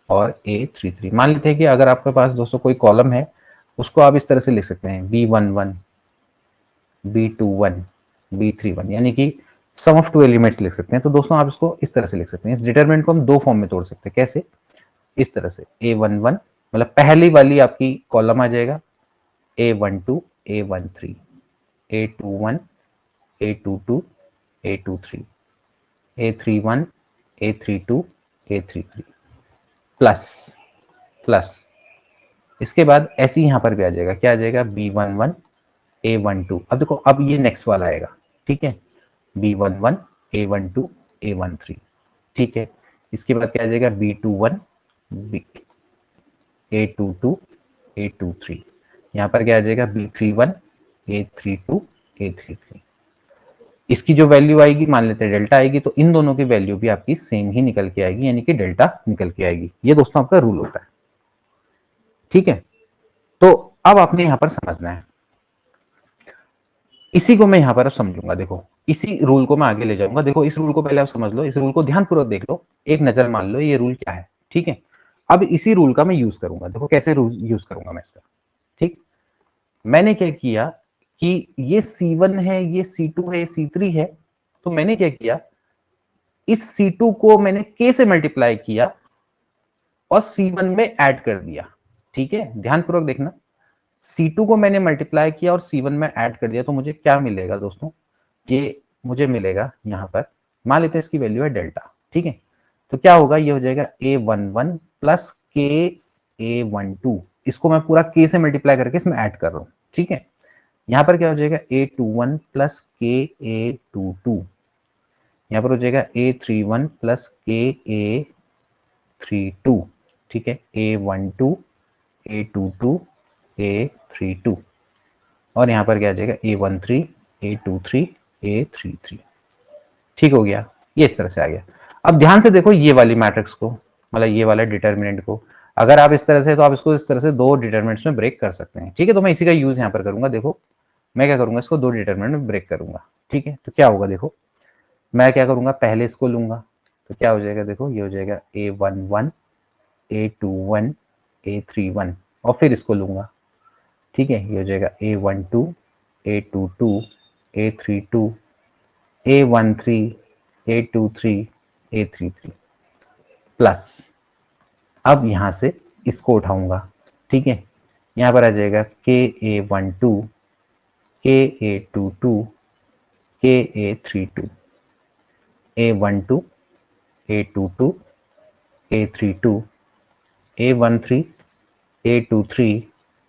और A33। मान लेते हैं कि अगर आपके पास दोस्तों कोई कॉलम है, उसको आप इस तरह से लिख सकते हैं B11 B21 B31, यानी कि सम ऑफ टू एलिमेंट्स लिख सकते हैं। तो दोस्तों आप इसको इस तरह से लिख सकते हैं, इस डिटरमिनेंट को हम दो फॉर्म में तोड़ सकते हैं, कैसे, इस तरह से A11 मतलब पहली वाली आपकी कॉलम आ जाएगा A12 A13 A21 A22 A23 A31 A32 A33 plus plus, इसके बाद ऐसे ही यहां पर भी आ जाएगा, क्या आ जाएगा B11 A12, अब देखो अब ये नेक्स्ट वाला आएगा, ठीक है, B11 A12 A13, ठीक है। इसके बाद क्या आ जाएगा B21 A22 A23, यहाँ पर क्या आ जाएगा B31 A32 A33। इसकी जो वैल्यू आएगी मान लेते हैं डेल्टा आएगी, तो इन दोनों की वैल्यू भी आपकी सेम ही निकल के आएगी, यानी कि डेल्टा निकल के आएगी। ये दोस्तों आपका रूल होता है, ठीक है। तो अब आपने यहां पर समझना है, इसी को मैं यहां पर अब समझूंगा, देखो इसी रूल को मैं आगे ले जाऊंगा। देखो इस रूल को पहले आप समझ लो, इस रूल को ध्यानपूर्वक देख लो, एक नजर मान लो ये रूल क्या है, ठीक है। अब इसी रूल का मैं यूज करूंगा, देखो कैसे रूल यूज करूंगा मैं इसका, ठीक। मैंने क्या किया कि ये C1 है, ये C2 है, ये C3 है, तो मैंने क्या किया, इस C2 को मैंने K से मल्टीप्लाई किया और C1 में ऐड कर दिया, ठीक है। ध्यानपूर्वक देखना, C2 को मैंने मल्टीप्लाई किया और C1 में ऐड कर दिया, तो मुझे क्या मिलेगा दोस्तों, ये मुझे मिलेगा यहां पर, मान लेते हैं इसकी वैल्यू है डेल्टा, ठीक है। तो क्या होगा, ये हो जाएगा A11 प्लस के A12, इसको मैं पूरा K से मल्टीप्लाई करके इसमें ऐड कर रहा हूं, ठीक है। यहां पर क्या हो जाएगा A21 प्लस के A22, यहाँ पर हो जाएगा A31 प्लस के A32, ठीक है, A12 A22 A32 और यहाँ पर क्या आ जाएगा A13 A23 A33, ठीक हो गया, ये इस तरह से आ गया। अब ध्यान से देखो ये वाली मैट्रिक्स को, मतलब ये वाला डिटर्मिनेंट को, अगर आप इस तरह से, तो आप इसको इस तरह से दो डिटर्मिनेंट्स में ब्रेक कर सकते हैं, ठीक है। तो मैं इसी का यूज यहाँ पर करूंगा, देखो मैं क्या करूंगा, इसको दो डिटर्मिनेंट में ब्रेक करूंगा, ठीक है। तो क्या होगा, देखो मैं क्या करूंगा, पहले इसको लूंगा, तो क्या हो जाएगा, देखो ये हो जाएगा A11 A21 A31 और फिर इसको लूंगा, ठीक है, ये हो जाएगा A12, A22, A32, A13, A23, A33 plus, अब यहां से इसको उठाऊंगा, ठीक है, यहां पर आ जाएगा KA12, KA22, KA32, A12, A22, A32, A13, A23,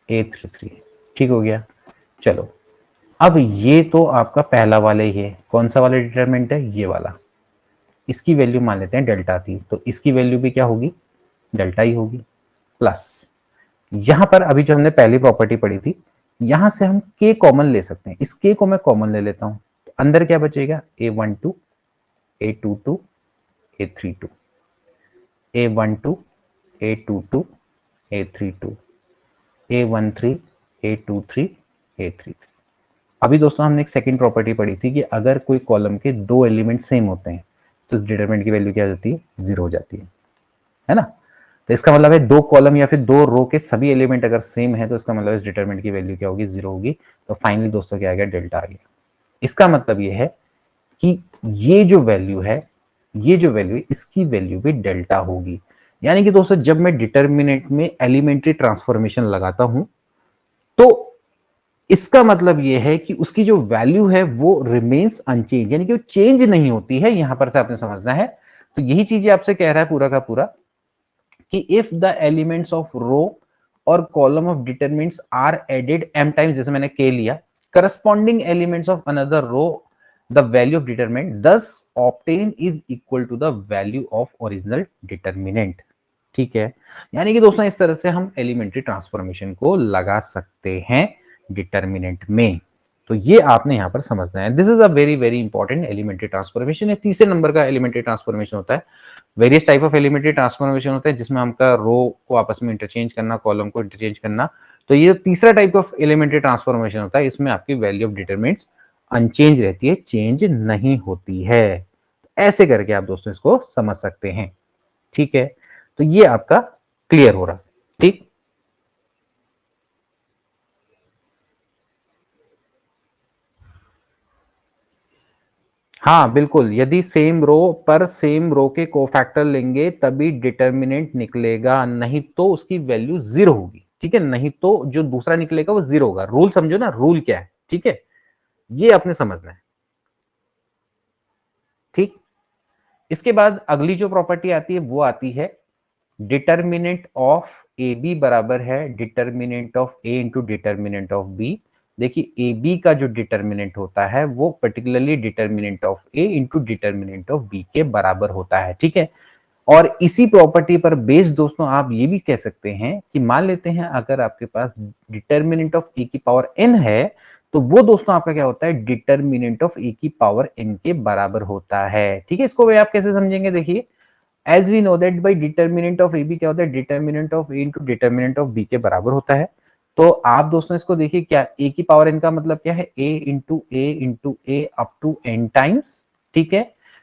A33, ठीक हो गया। चलो, अब ये तो आपका पहला वाला ही है, कौन सा वाला डिटरमिनेंट है, ये वाला, इसकी वैल्यू मान लेते हैं डेल्टा थी, तो इसकी वैल्यू भी क्या होगी, डेल्टा ही होगी, प्लस यहां पर अभी जो हमने पहली प्रॉपर्टी पढ़ी थी, यहां से हम k कॉमन ले सकते हैं, इस k को मैं कॉमन ले लेता हूं, तो अंदर क्या बचेगा, A12, A22, A32, A12, A22, A32, A13, A23, A33। अभी दोस्तों हमने एक सेकंड प्रॉपर्टी पढ़ी थी कि अगर कोई कॉलम के दो एलिमेंट सेम होते हैं तो इस डिटरमिनेंट की वैल्यू क्या हो जाती है, जीरो हो जाती है ना। तो इसका मतलब है दो कॉलम या फिर दो रो के सभी एलिमेंट अगर सेम है तो इसका मतलब इस डिटरमिनेंट की वैल्यू क्या होगी, जीरो होगी। तो फाइनली दोस्तों क्या आ गया, डेल्टा आ गया। इसका मतलब ये है कि ये जो वैल्यू है, ये जो वैल्यू है, इसकी वैल्यू भी डेल्टा होगी। यानी कि दोस्तों जब मैं डिटरमिनेंट में एलिमेंट्री ट्रांसफॉर्मेशन लगाता हूं तो इसका मतलब यह है कि उसकी जो वैल्यू है वो रिमेन्स अनचेंज, यानी कि वो चेंज नहीं होती है, यहां पर से आपने समझना है। तो यही चीज आपसे कह रहा है पूरा का पूरा कि if the elements of row और column of determinants are added m times, जैसे मैंने k लिया, corresponding elements of another row, the value of determinant thus obtain is equal to the value of original determinant. ठीक है, यानी कि दोस्तों इस तरह से हम एलिमेंट्री ट्रांसफॉर्मेशन को लगा सकते हैं डिटरमिनेंट में। तो ये आपने यहां पर समझना है, this is a very very important elementary transformation. ये तीसरे नंबर का एलिमेंट्री ट्रांसफॉर्मेशन होता है। Various type of elementary transformation होता है जिसमें हमका रो को आपस में इंटरचेंज करना, कॉलम को इंटरचेंज करना। तो ये तीसरा टाइप ऑफ एलिमेंट्री ट्रांसफॉर्मेशन होता है, इसमें आपकी वैल्यू ऑफ डिटरमिनेंट्स अनचेंज रहती है, चेंज नहीं होती है। ऐसे करके आप दोस्तों इसको समझ सकते हैं। ठीक है, तो ये आपका क्लियर हो रहा, ठीक। हाँ बिल्कुल, यदि सेम रो पर सेम रो के कोफैक्टर लेंगे तभी डिटरमिनेंट निकलेगा, नहीं तो उसकी वैल्यू जीरो होगी। ठीक है, नहीं तो जो दूसरा निकलेगा वो जीरो होगा। रूल समझो ना, रूल क्या है, ठीक है, ये आपने समझना है। ठीक, इसके बाद अगली जो प्रॉपर्टी आती है वो आती है डिटरमिनेंट ऑफ ए बी बराबर है determinant of A into determinant of B. देखिए ए बी का जो डिटरमिनेंट होता है वो particularly determinant of A into determinant of B के बराबर होता है। ठीक है, और इसी प्रॉपर्टी पर बेस्ड दोस्तों आप ये भी कह सकते हैं कि मान लेते हैं अगर आपके पास डिटरमिनेंट ऑफ ए की पावर n है तो वो दोस्तों आपका क्या होता है, डिटरमिनेंट ऑफ ए की पावर n के बराबर होता है। ठीक है, इसको आप कैसे समझेंगे, देखिए as we know that by determinant of A B क्या होता है, determinant of A into determinant of B के बराबर होता है। तो आप दोस्तों इसको देखिए, क्या ए की पावर एन का मतलब क्या है, a into a up to n times. ठीक है,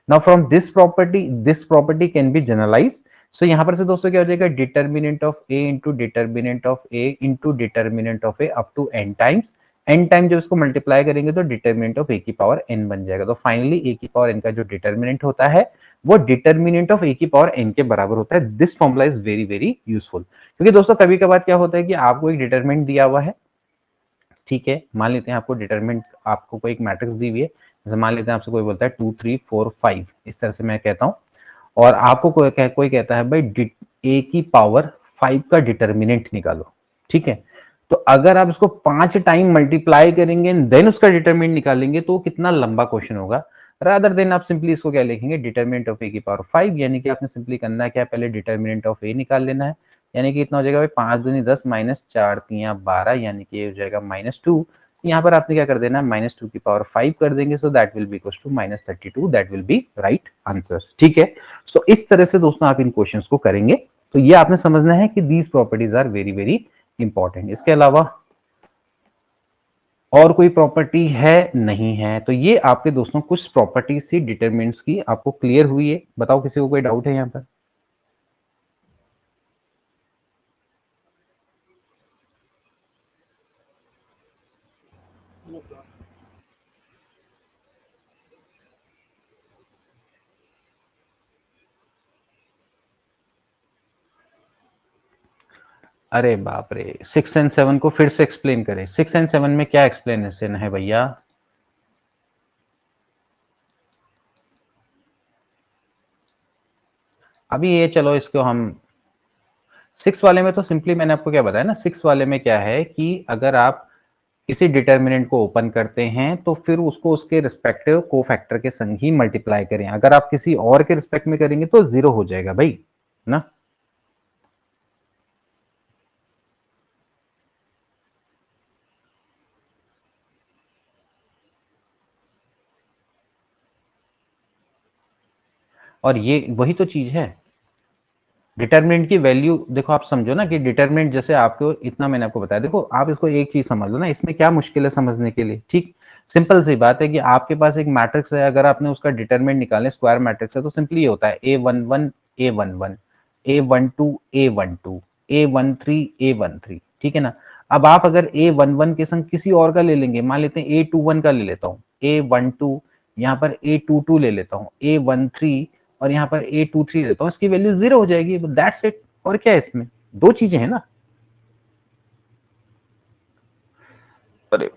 now from this property can be generalize. So यहां पर से दोस्तों क्या हो जाएगा, determinant of A into determinant of A into determinant of a up to n times. N time जब इसको मल्टीप्लाई करेंगे तो डिटरमिनेंट ऑफ ए की पावर एन बन जाएगा। तो फाइनली ए की पावर एन का जो डिटरमिनेंट होता है वो डिटरमिनेंट ऑफ ए की पावर एन के बराबर होता है। This formula is very very useful, क्योंकि दोस्तों कभी कभार क्या होता है कि आपको एक डिटरमिनेंट दिया हुआ है, ठीक है, मान लेते हैं आपको डिटरमिनेंट, आपको कोई एक मैट्रिक्स दी हुई है, जैसे मान लेते हैं आपसे कोई बोलता है 2 3 4 5, इस तरह से मैं कहता हूं, और आपको कोई कहता है भाई ए की पावर 5 का डिटरमिनेंट निकालो। ठीक है, तो अगर आप इसको 5 टाइम मल्टीप्लाई करेंगे देन उसका डिटरमिनेंट निकालेंगे तो कितना लंबा क्वेश्चन होगा। रादर देन आप सिंपली इसको क्या लिखेंगे, डिटरमिनेंट ऑफ ए की पावर 5, यानी कि आपने सिंपली करना है क्या, पहले डिटरमिनेंट ऑफ ए निकाल लेना है, यानी कि इतना हो जाएगा भाई 5 दूनी 10 माइनस 4 3 12, यानी कि ये हो जाएगा -2। यहाँ पर आपने क्या कर देना है, -2 की पावर 5 कर देंगे, so that will be equals to -32, that will be right answer. ठीक है, सो इस तरह से दोस्तों आप इन क्वेश्चंस को करेंगे। तो ये आपने समझना है कि these properties are very very important. इसके अलावा और कोई प्रॉपर्टी है नहीं है। तो ये आपके दोस्तों कुछ प्रॉपर्टीज थी डिटरमिनेंट्स की, आपको क्लियर हुई है, बताओ किसी को कोई डाउट है यहाँ पर। अरे बाप रे, 6 और 7 को फिर से एक्सप्लेन करें। 6 और 7 में क्या एक्सप्लेनेशन है भैया? अभी ये चलो इसको हम 6 वाले में तो सिंपली मैंने आपको क्या बताया ना, 6 वाले में क्या है कि अगर आप किसी डिटर्मिनेंट को ओपन करते हैं तो फिर उसको उसके रिस्पेक्टिव कोफैक्टर के संग ही मल्टीप्लाई करें। अगर आप किसी और के रिस्पेक्ट में करेंगे तो जीरो हो जाएगा भाई ना। और ये वही तो चीज है, डिटर्मिनेंट की वैल्यू देखो, आप समझो ना कि डिटर्मिनेंट जैसे आपको इतना मैंने आपको बताया, देखो आप इसको एक चीज समझ लो ना, इसमें क्या मुश्किल है समझने के लिए। ठीक, सिंपल सी बात है कि आपके पास एक मैट्रिक्स है, अगर आपने उसका डिटर्मिनेंट निकालने, स्क्वायर मैट्रिक्स है, तो सिंपली ये होता है A11 A11 A12 A12 A13 A13, ठीक है ना। अब आप अगर A11 के संग किसी और का ले लेंगे, मान लेते हैं A21 का ले लेता हूँ, A12 यहाँ पर A22 ले लेता हूँ, A13 और यहाँ पर A23 लेता हूँ, इसकी वैल्यू जीरो हो जाएगी, दैट्स इट। और क्या है इसमें, दो चीजें हैं ना। अरे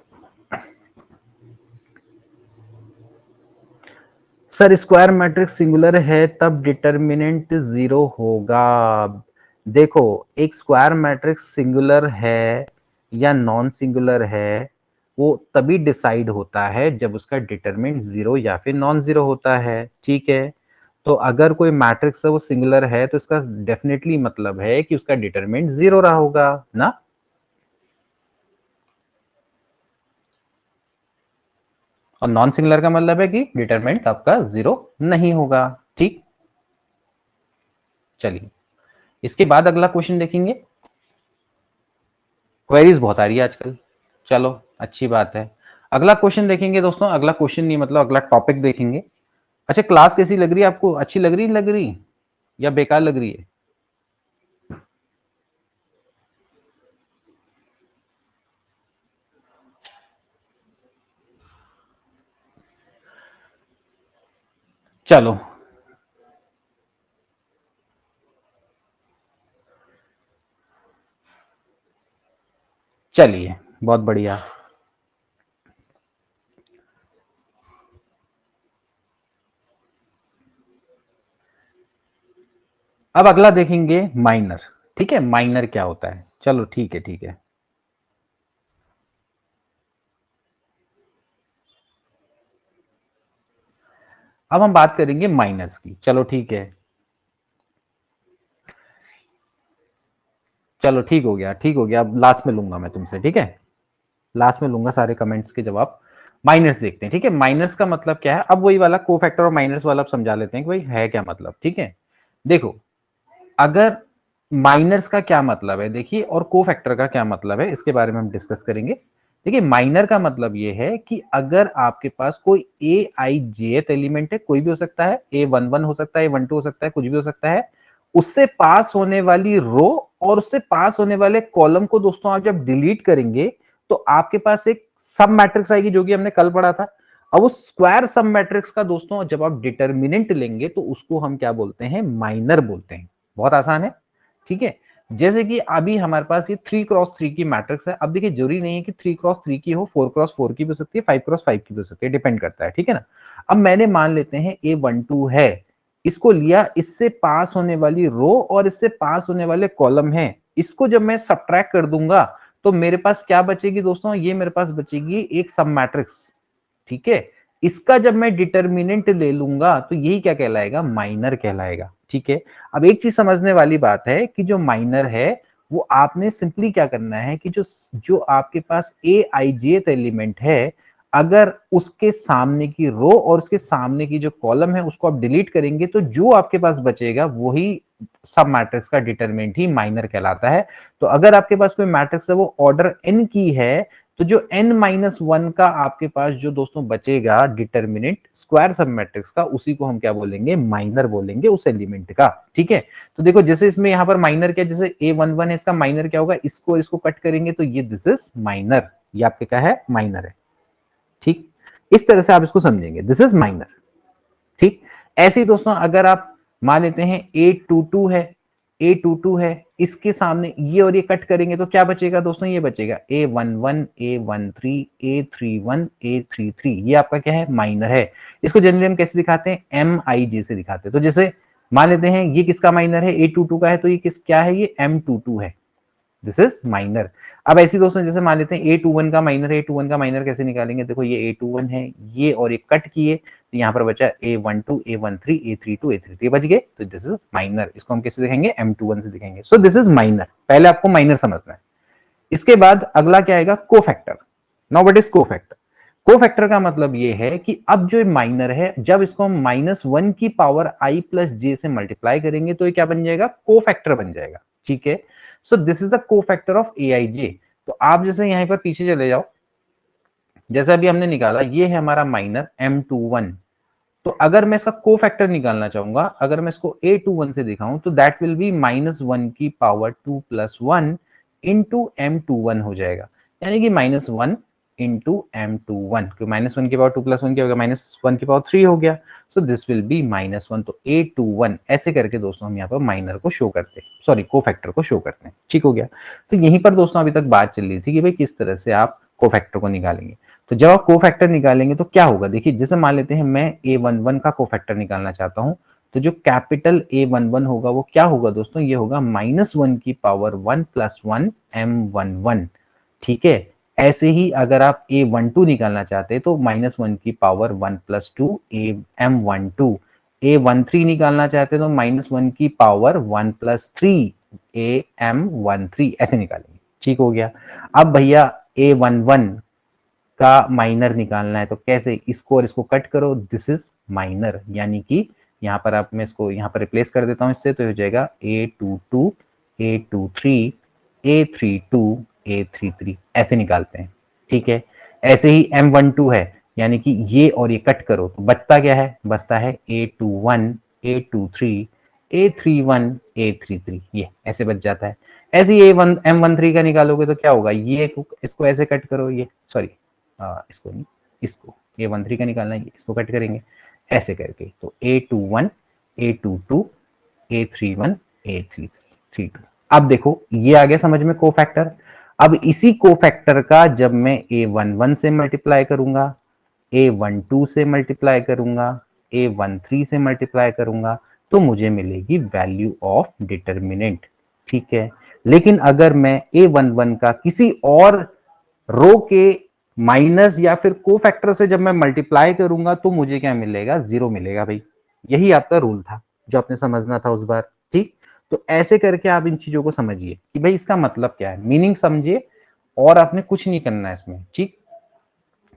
सर, स्क्वायर मैट्रिक्स सिंगुलर है तब डिटर्मिनेंट जीरो होगा। देखो, एक स्क्वायर मैट्रिक्स सिंगुलर है या नॉन सिंगुलर है, वो तभी डिसाइड होता है जब उसका डिटरमिनेंट जीरो या फिर नॉन जीरो होता है, ठीक है। तो अगर कोई मैट्रिक्स है वो सिंगुलर है तो इसका डेफिनेटली मतलब है कि उसका डिटरमिनेंट जीरो रहा होगा ना। और नॉन सिंगुलर का मतलब है कि डिटरमिनेंट आपका जीरो नहीं होगा। ठीक, चलिए इसके बाद अगला क्वेश्चन देखेंगे। क्वेरीज बहुत आ रही है आजकल, चलो अच्छी बात है। अगला क्वेश्चन देखेंगे दोस्तों, अगला क्वेश्चन नहीं मतलब अगला टॉपिक देखेंगे। अच्छा, क्लास कैसी लग रही है आपको, अच्छी लग रही या बेकार लग रही है? चलो चलिए, बहुत बढ़िया। अब अगला देखेंगे माइनर। ठीक है, माइनर क्या होता है, चलो ठीक है ठीक है। अब हम बात करेंगे माइनर्स की, चलो ठीक है। चलो ठीक हो गया ठीक हो गया, अब लास्ट में लूंगा मैं तुमसे, ठीक है। लास्ट में लूंगा सारे कमेंट्स के जवाब। माइनस देखते हैं, ठीक है। माइनस का मतलब क्या है, अब वही वाला कोफैक्टर और माइनस वाला अब समझा लेते हैं कि भाई है क्या मतलब, ठीक है। देखो, अगर माइनर्स का क्या मतलब है देखिए, और कोफैक्टर का क्या मतलब है, इसके बारे में हम डिस्कस करेंगे। देखिए, माइनर का मतलब ये है कि अगर आपके पास कोई ए आई जेथ एलिमेंट है, कोई भी हो सकता है, A11 हो सकता है, A12 हो सकता है, कुछ भी हो सकता है, उससे पास होने वाली रो और उससे पास होने वाले कॉलम को दोस्तों आप जब डिलीट करेंगे तो आपके पास एक सब मैट्रिक्स आएगी, जो कि हमने कल पढ़ा था। अब उस स्क्वायर सब मैट्रिक्स का दोस्तों जब आप डिटर्मिनेंट लेंगे तो उसको हम क्या बोलते हैं, माइनर बोलते हैं। बहुत आसान है, ठीक है। जैसे कि अभी हमारे पास ये 3x3 की मैट्रिक्स है। अब देखिए, जरूरी नहीं है कि 3x3 की हो, 4x4 की भी हो सकती है, 5x5 की भी हो सकती है, डिपेंड करता है, ठीक है ना। अब मैंने मान लेते हैं A12 है, इसको लिया, इससे पास होने वाली रो और इससे पास होने वाले कॉलम है, इसको जब मैं सब्ट्रैक्ट कर दूंगा तो मेरे पास क्या बचेगी दोस्तों, ये मेरे पास बचेगी एक सब मैट्रिक्स, ठीक है। इसका जब मैं डिटर्मिनेंट ले लूंगा तो यही क्या कहलाएगा, माइनर कहलाएगा, ठीक है। अब एक चीज समझने वाली बात है कि जो माइनर है वो आपने सिंपली क्या करना है कि जो जो आपके पास ए आई जेथ एलिमेंट है, अगर उसके सामने की रो और उसके सामने की जो कॉलम है उसको आप डिलीट करेंगे तो जो आपके पास बचेगा वही सब मैट्रिक्स का डिटरमिनेंट ही माइनर कहलाता है। तो अगर आपके पास कोई मैट्रिक्स है वो ऑर्डर n की है, तो जो n-1 का आपके पास जो दोस्तों बचेगा डिटर्मिनेंट स्क्वायर सब मैट्रिक्स का, उसी को हम क्या बोलेंगे, माइनर बोलेंगे उस एलिमेंट का, ठीक है। तो देखो, जैसे इसमें यहां पर माइनर क्या, जैसे A11 है, इसका माइनर क्या होगा, इसको इसको कट करेंगे तो ये दिस इज माइनर, ये आपके क्या है, माइनर है, ठीक। इस तरह से आप इसको समझेंगे, दिस इज माइनर, ठीक। ऐसे ही दोस्तों अगर आप मान लेते हैं A22 है, A22 है, इसके सामने ये और ये कट करेंगे तो क्या बचेगा दोस्तों, ये बचेगा A11 A13 A31 A33, ये आपका क्या है, माइनर है। इसको जनरली हम कैसे दिखाते हैं, MIJ से दिखाते हैं। तो जैसे मान लेते हैं ये किसका माइनर है, A22 का है, तो ये किस क्या है, ये M22 है, दिस इज माइनर। अब ऐसी दोस्तों जैसे मान लेते हैं A21 का माइनर है, A21 का माइनर कैसे निकालेंगे, देखो ये A21 है, ये और ये कट किए तो यहाँ पर बचा A12 A13 A32 A33, बच गए, तो दिस इज माइनर। इसको हम कैसे दिखेंगे, M21 से दिखेंगे। सो दिस इज माइनर, पहले आपको माइनर समझना है। इसके बाद अगला क्या आएगा, cofactor. Now what is cofactor, cofactor का मतलब ये है कि अब जो माइनर है, जब इसको हम -1 की पावर I प्लस जे से मल्टीप्लाई करेंगे तो ये क्या बन जाएगा, कोफैक्टर बन जाएगा, ठीक है। सो this is the cofactor of AIJ। तो आप जैसे यहां पर पीछे चले जाओ, जैसा अभी हमने निकाला, ये है हमारा माइनर M21। तो अगर मैं इसका कोफैक्टर निकालना चाहूंगा, अगर मैं इसको A21 से दिखाऊं तो दैट विल बी -1 की पावर 2 प्लस 1 इंटू M21 हो जाएगा, यानी कि -1 इंटू M21, क्यों -1 की पावर 2 प्लस 1 क्या होगा, -1 की पावर 3 हो गया। सो दिस विल बी -1, तो A21 ऐसे करके दोस्तों हम यहाँ पर माइनर को शो करते हैं, सॉरी कोफैक्टर को शो करते हैं, ठीक हो गया। तो यहीं पर दोस्तों अभी तक बात चल रही थी कि भाई किस तरह से आप कोफैक्टर को निकालेंगे। तो जब आप कोफैक्टर निकालेंगे तो क्या होगा, देखिए जैसे मान लेते हैं मैं A11 का कोफैक्टर निकालना चाहता हूं, तो जो कैपिटल A11 होगा वो क्या होगा दोस्तों, ये होगा -1 की पावर 1 प्लस 1 M11, ठीक है। ऐसे ही अगर आप A12 निकालना चाहते हैं तो -1 की पावर 1 प्लस 2 M12, A13 निकालना चाहते हैं तो -1 की पावर 1 प्लस 3 AM13, ऐसे निकालेंगे, ठीक हो गया। अब भैया A11 का माइनर निकालना है तो कैसे, इसको और इसको कट करो, दिस इज माइनर, यानी कि यहाँ पर आप, मैं इसको यहाँ पर रिप्लेस कर देता हूँ इससे, तो हो जाएगा A22 A23 A32 A33, ऐसे निकालते हैं, ठीक है। ऐसे ही M12 है, यानी कि ये और ये कट करो तो बचता क्या है, बचता है A21 A23 A31 A33, ये ऐसे बच जाता है। ऐसे ही M13 का निकालोगे तो क्या होगा, ये इसको ऐसे कट करो, ये सॉरी इसको नहीं, इसको A13 का निकालना है, इसको कट करेंगे ऐसे करके, तो A21 A22 A31 A33। अब देखो ये आ गया समझ में कोफैक्टर। अब इसी कोफैक्टर का जब मैं A11 से मल्टीप्लाई करूंगा, A12 से मल्टीप्लाई करूंगा, A13 से मल्टीप्लाई करूंगा, तो मुझे मिलेगी वैल्यू ऑफ डिटर्मिनेंट, ठीक है। लेकिन अगर मैं A11 का किसी और रो के माइनस या फिर कोफैक्टर से जब मैं मल्टीप्लाई करूंगा तो मुझे क्या मिलेगा, 0 मिलेगा भाई। यही आपका रूल था जो आपने समझना था उस बार, ठीक। तो ऐसे करके आप इन चीजों को समझिए कि भाई इसका मतलब क्या है, मीनिंग समझिए, और आपने कुछ नहीं करना है इसमें, ठीक।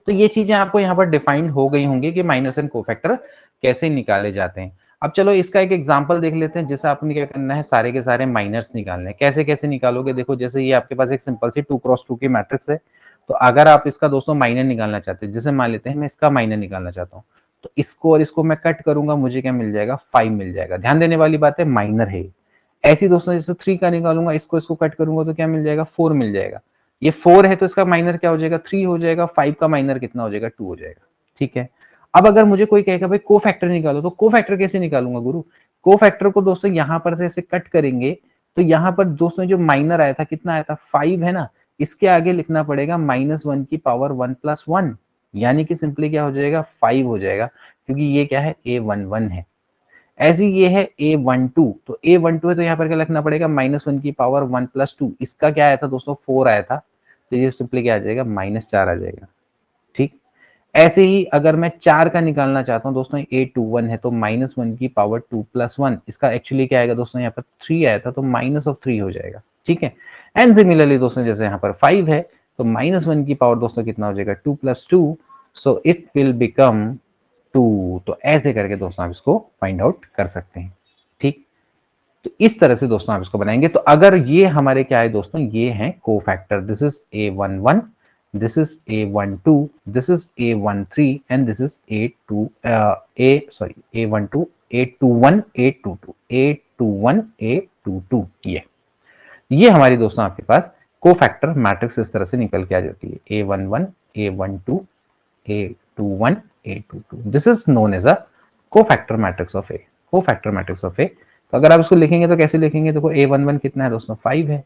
तो ये चीजें आपको यहाँ पर डिफाइंड हो गई होंगी कि माइनस एंड कोफैक्टर कैसे निकाले जाते हैं। अब चलो इसका एक एग्जांपल देख लेते हैं, जैसे आपने क्या करना है, सारे के सारे माइनर्स निकालने हैं। कैसे कैसे निकालोगे, देखो जैसे ये आपके पास एक सिंपल सी 2x2 की मैट्रिक्स है, तो अगर आप इसका दोस्तों माइनर निकालना चाहते हैं, जैसे मान लेते हैं मैं इसका माइनर निकालना चाहता हूँ, तो इसको और इसको मैं कट करूंगा, मुझे क्या मिल जाएगा, 5 मिल जाएगा। ध्यान देने वाली बात है, माइनर है। ऐसी दोस्तों जैसे 3 का निकालूंगा, इसको इसको कट करूंगा तो क्या मिल जाएगा, 4 मिल जाएगा। ये 4 है तो इसका माइनर क्या हो जाएगा, 3 हो जाएगा। 5 का माइनर कितना हो जाएगा, 2 हो जाएगा, ठीक है। अब अगर मुझे कोई कहेगा भाई को फैक्टर निकालो, तो को फैक्टर कैसे निकालूंगा गुरु, को फैक्टर को दोस्तों यहां पर से ऐसे कट करेंगे, तो यहां पर दोस्तों जो माइनर आया था, कितना आया था, 5 है ना, इसके आगे लिखना पड़ेगा -1 की पावर 1 प्लस 1, यानी कि सिंपली क्या हो जाएगा, 5 हो जाएगा, क्योंकि ये क्या है, A11 है। ऐसी ये है A12, तो A12 है तो यहाँ पर क्या लिखना पड़ेगा, -1 की पावर 1 प्लस 2, इसका क्या आया था दोस्तों, 4 आया था, तो ये सिंपली क्या आ जाएगा, -4 आ जाएगा, ठीक। ऐसे ही अगर मैं 4 का निकालना चाहता हूँ दोस्तों, A21 है तो -1 की पावर 2 प्लस 1, इसका एक्चुअली क्या आएगा दोस्तों, यहाँ पर 3 आया था तो -3 हो जाएगा, ठीक है। एंड सिमिलरली दोस्तों जैसे यहाँ पर 5 है तो -1 की पावर दोस्तों कितना हो जाएगा, 2 plus 2, so it will become 2। तो ऐसे करके दोस्तों आप इसको फाइंड आउट कर सकते हैं, ठीक। तो इस तरह से दोस्तों आप इसको बनाएंगे। तो अगर ये हमारे क्या है दोस्तों, ये हैं cofactor, this is A11, this is A12, this is A13 and this is A12 A21 A22 A21 A22, ये हमारी दोस्तों आपके पास कोफैक्टर मैट्रिक्स इस तरह से निकल के आ जाती है, A11 A12 A21 A22, this is known as a cofactor matrix of a, cofactor matrix of a तो अगर आप इसको लिखेंगे तो कैसे लिखेंगे, देखो A11 कितना है दोस्तों 5 है,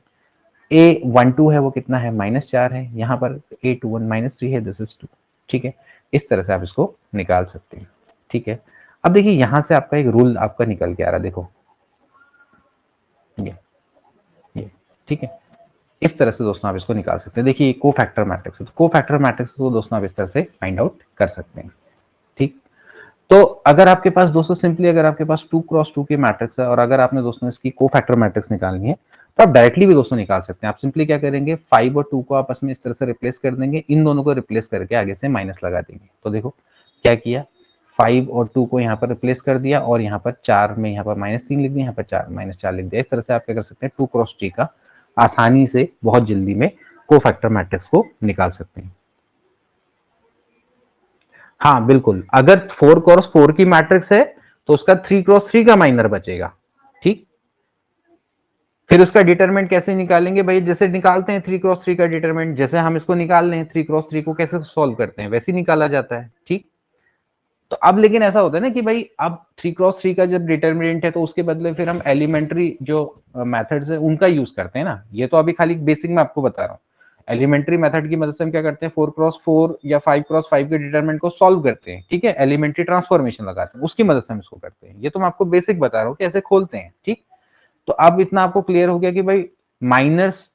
A12 है वो कितना है -4 है, यहाँ पर A21 -3 है, दिस इज 2। ठीक है, इस तरह से आप इसको निकाल सकते हैं। ठीक है, अब देखिए यहां से आपका एक रूल आपका निकल के आ रहा है, देखो ये ठीक है, इस तरह से दोस्तों आप इसको निकाल सकते हैं। देखिए को फैक्टर मैट्रिक्स है, तो को फैक्टर मैट्रिक्स को दोस्तों आप इस तरह से फाइंड आउट कर सकते हैं। ठीक, तो अगर आपके पास दोस्तों सिंपली अगर आपके पास 2x2 की मैट्रिक्स है और अगर आपने दोस्तों इसकी को फैक्टर मैट्रिक्स निकालनी है तो आप डायरेक्टली भी दोस्तों निकाल सकते हैं। आप सिंपली क्या करेंगे, 5 और 2 को आपस में इस तरह से रिप्लेस कर देंगे, इन दोनों को रिप्लेस करके आगे से माइनस लगा देंगे। तो देखो क्या किया, 5 और 2 को यहाँ पर रिप्लेस कर दिया और यहाँ पर 4 में यहाँ पर -3 लिख दिया, यहाँ पर 4 -4 लिख दिया। इस तरह से आप क्या कर सकते हैं, 2x3 का आसानी से बहुत जल्दी में को फैक्टर मैट्रिक्स को निकाल सकते हैं। हाँ बिल्कुल, अगर 4x4 की मैट्रिक्स है तो उसका 3x3 का माइनर बचेगा। ठीक, फिर उसका डिटरमिनेंट कैसे निकालेंगे भाई, जैसे निकालते हैं 3x3 का डिटरमिनेंट, जैसे हम इसको निकाल रहे हैं 3x3 को कैसे सॉल्व करते हैं वैसे ही निकाला जाता है। ठीक, तो अब लेकिन ऐसा होता है ना कि भाई अब 3x3 का जब डिटरमिनेंट है तो उसके बदले फिर हम एलिमेंट्री जो मेथड्स है उनका यूज करते हैं ना। ये तो अभी खाली बेसिक में आपको बता रहा हूँ। एलिमेंट्री मेथड की मदद से हम क्या करते हैं, 4x4 या 5x5 के डिटरमिनेंट को सॉल्व करते हैं। ठीक है, एलिमेंट्री ट्रांसफॉर्मेशन लगाते हैं, उसकी मदद से हम इसको करते हैं। ये तो मैं आपको बेसिक बता रहा हूँ कि ऐसे खोलते हैं। ठीक, तो अब इतना आपको क्लियर हो गया कि भाई माइनर्स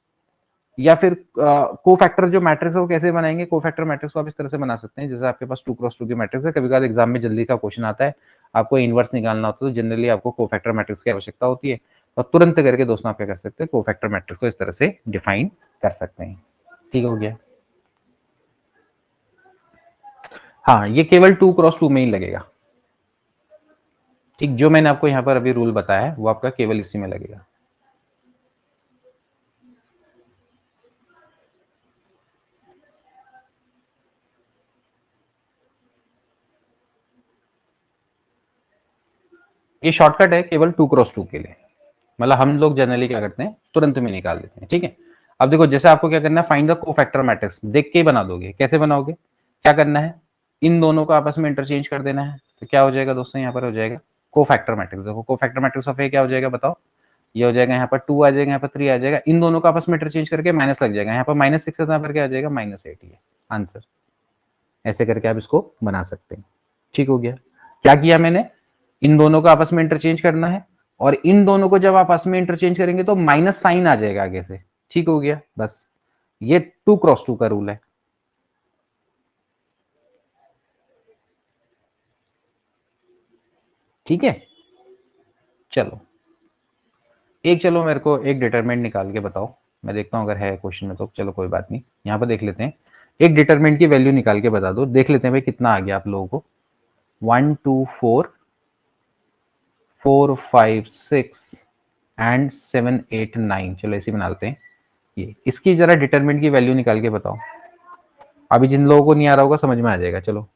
या फिर कोफैक्टर जो मैट्रिक्स है वो कैसे बनाएंगे। कोफैक्टर मैट्रिक्स को आप इस तरह से बना सकते हैं, जैसे आपके पास 2x2 की मैट्रिक्स है, कभी कभार एग्जाम में जल्दी का क्वेश्चन आता है, आपको इनवर्स निकालना होता है, तो जनरली आपको कोफैक्टर मैट्रिक्स की आवश्यकता होती है। और तुरंत करके दोस्तों आप क्या कर सकते हैं, कोफैक्टर मैट्रिक्स को इस तरह से डिफाइन कर सकते हैं। ठीक हो गया। हाँ, ये केवल 2x2 में ही लगेगा। ठीक, जो मैंने आपको यहाँ पर अभी रूल बताया है वो आपका केवल इसी में लगेगा। ये शॉर्टकट है केवल 2x2 के लिए, मतलब हम लोग जनरली क्या करते हैं, तुरंत में निकाल देते हैं। ठीक है, अब देखो जैसे आपको क्या करना है, फाइंड द कोफैक्टर मैट्रिक्स, देख के ही बना दोगे। कैसे बनाओगे, क्या करना है, इन दोनों को आपस में इंटरचेंज कर देना है। तो क्या हो जाएगा दोस्तों, यहाँ पर हो जाएगा कोफैक्टर मैट्रिक्स। देखो कोफैक्टर मैट्रिक्स ऑफ ए क्या हो जाएगा बताओ, ये हो जाएगा, यहाँ पर 2 आ जाएगा, यहाँ पर 3 आ जाएगा, इन दोनों को आपस में इंटरचेंज करके माइनस लग जाएगा, यहाँ पर -6 है, यहाँ पर क्या आ जाएगा -8 ही है आंसर। ऐसे करके आप इसको बना सकते हैं। ठीक हो गया, क्या किया मैंने, इन दोनों को आपस में इंटरचेंज करना है और इन दोनों को जब आप आपस में इंटरचेंज करेंगे तो माइनस साइन आ जाएगा आगे से। ठीक हो गया, बस ये 2x2 का रूल है। ठीक है, चलो चलो मेरे को एक डिटरमिनेंट निकाल के बताओ, मैं देखता हूं अगर है क्वेश्चन में तो चलो कोई बात नहीं, यहां पर देख लेते हैं। एक डिटरमिनेंट की वैल्यू निकाल के बता दो, देख लेते हैं भाई कितना आ गया आप लोगों को। 1 2 4 4 5 6 एंड 7 8 9, चलो ऐसे बना लेते हैं। ये इसकी जरा डिटरमिनेंट की वैल्यू निकाल के बताओ। अभी जिन लोगों को नहीं आ रहा होगा समझ में आ जाएगा। चलो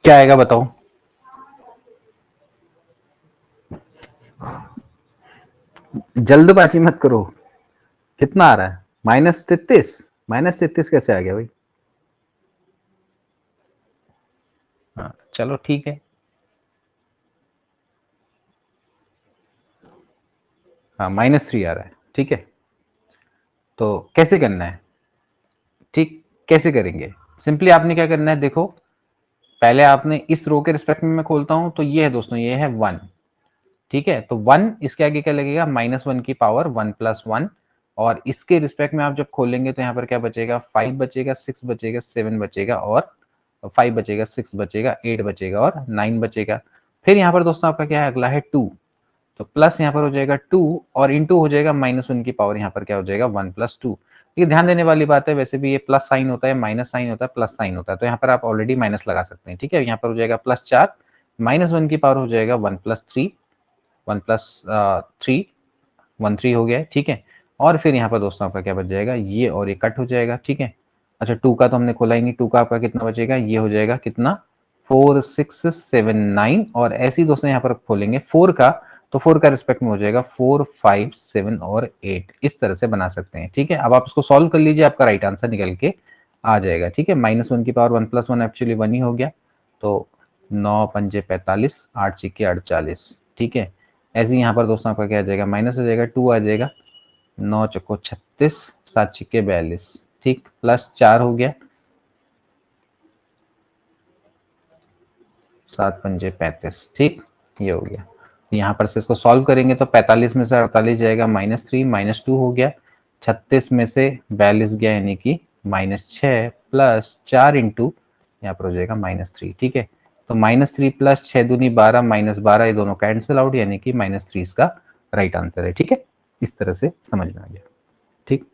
क्या आएगा बताओ। जल्दबाजी मत करो, कितना आ रहा है, -33। -33 कैसे आ गया भाई। हाँ चलो ठीक है, हाँ -3 आ रहा है। ठीक है, तो कैसे करना है, ठीक कैसे करेंगे, सिंपली आपने क्या करना है, देखो पहले आपने इस रो के रिस्पेक्ट में मैं खोलता हूं तो ये है दोस्तों, ये है 1। ठीक है, तो 1 इसके आगे क्या लगेगा, -1 की पावर 1 + 1, और इसके रिस्पेक्ट में आप जब खोलेंगे तो यहाँ पर क्या बचेगा, 5 बचेगा, 6 बचेगा, 7 बचेगा और 5 बचेगा, 6 बचेगा, 8 बचेगा और 9 बचेगा। फिर यहाँ पर दोस्तों आपका क्या है, अगला है 2। तो प्लस यहाँ पर हो जाएगा 2 और इंटू हो जाएगा -1 की पावर यहाँ पर क्या हो जाएगा 1 + 2। ये ध्यान देने वाली बात है, वैसे भी ये प्लस साइन होता है, माइनस साइन होता है, प्लस साइन होता है, तो यहाँ पर आप ऑलरेडी माइनस लगा सकते हैं। ठीक है, यहाँ पर हो जाएगा +4 -1 की पावर हो जाएगा 1 + 3 1 + 3 13 हो गया है। ठीक है, और फिर यहाँ पर दोस्तों आपका क्या बच जाएगा, ये और ये कट हो जाएगा। ठीक है, अच्छा 2 का तो हमने खोला ही नहीं, 2 का आपका कितना बचेगा, ये हो जाएगा कितना 4 6 7 9, और ऐसे ही दोस्तों यहाँ पर खोलेंगे 4 का, तो 4 का रिस्पेक्ट में हो जाएगा 4 5 7 और 8। इस तरह से बना सकते हैं। ठीक है, अब आप इसको सॉल्व कर लीजिए, आपका राइट आंसर निकल के आ जाएगा। ठीक है, -1 की पावर 1 + 1 एक्चुअली 1 ही हो गया, तो 9 पंजे 45, 8 छिक्के 48। ठीक है, ऐसे ही यहाँ पर दोस्तों आपका क्या आ जाएगा, माइनस हो जाएगा, 2 आ जाएगा, 9 चौको 36, 7 छिक्के 42। ठीक, +4 हो गया, 7 पंजे 35। ठीक, ये हो गया। यहाँ पर से इसको सॉल्व करेंगे तो 45 में से 48 जाएगा -3, -2 हो गया, 36 में से 42 गया यानी कि -6 प्लस 4 इंटू यहाँ पर हो जाएगा -3। ठीक है, तो -3 प्लस 6 दूनी 12 -12, ये दोनों कैंसिल आउट, यानी कि -3 इसका राइट आंसर है। ठीक है, इस तरह से समझ में आ गया। ठीक,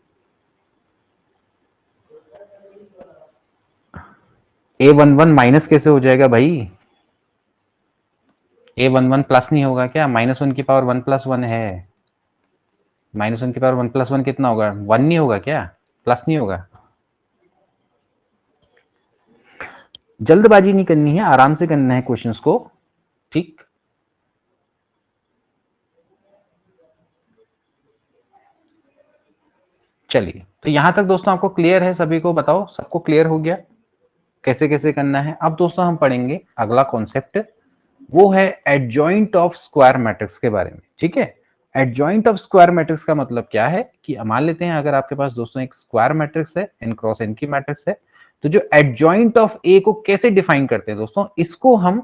A11 माइनस कैसे हो जाएगा भाई, A11 प्लस नहीं होगा क्या, -1 की पावर 1 + 1 है, -1 की पावर 1 + 1 कितना होगा, 1 नहीं होगा क्या, प्लस नहीं होगा। जल्दबाजी नहीं करनी है, आराम से करना है क्वेश्चंस को। ठीक, चलिए, तो यहां तक दोस्तों आपको क्लियर है, सभी को बताओ, सबको क्लियर हो गया कैसे कैसे करना है। अब दोस्तों हम पढ़ेंगे अगला कॉन्सेप्ट, वो है एडजॉइंट ऑफ स्क्वायर मैट्रिक्स के बारे में। ठीक है, एडजॉइंट ऑफ स्क्वायर मैट्रिक्स का मतलब क्या है कि मान लेते हैं अगर आपके पास दोस्तों एक स्क्वायर मैट्रिक्स है, n क्रॉस n की मैट्रिक्स है, तो जो एडजॉइंट ऑफ ए को कैसे डिफाइन करते हैं दोस्तों, इसको हम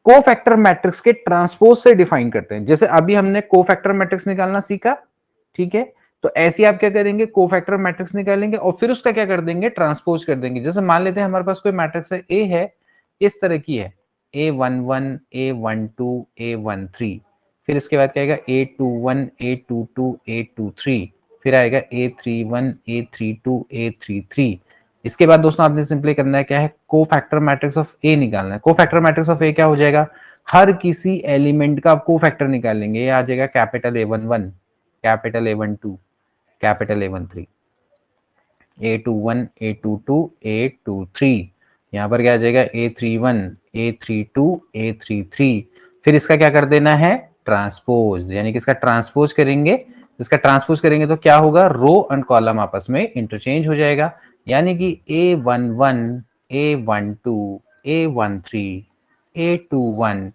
कोफैक्टर मैट्रिक्स के ट्रांसपोज से डिफाइन करते हैं। जैसे अभी हमने कोफैक्टर मैट्रिक्स निकालना सीखा, ठीक है, तो ऐसे आप क्या करेंगे, कोफैक्टर मैट्रिक्स निकालेंगे और फिर उसका क्या कर देंगे, ट्रांसपोज कर देंगे। जैसे मान लेते हैं हमारे पास कोई मैट्रिक्स है, ए है, इस तरह की है, A11 A12 A13, फिर इसके बाद क्या आएगा A21 A22 A23, फिर आएगा A31 A32 A33। इसके बाद दोस्तों आपने सिंपली करना है क्या है, कोफैक्टर मैट्रिक्स ऑफ ए निकालना है। कोफैक्टर मैट्रिक्स ऑफ ए क्या हो जाएगा, हर किसी एलिमेंट का आप कोफैक्टर निकालेंगे, ये आ जाएगा capital A11, capital A12, capital A13, A21 A22 A23, यहाँ पर क्या आ जाएगा A31 A32 A33। फिर इसका क्या कर देना है, ट्रांसपोज, यानी कि इसका ट्रांसपोज करेंगे, इसका ट्रांसपोज करेंगे तो क्या होगा, रो एंड कॉलम आपस में इंटरचेंज हो जाएगा, यानी कि A11 A12 A13 A21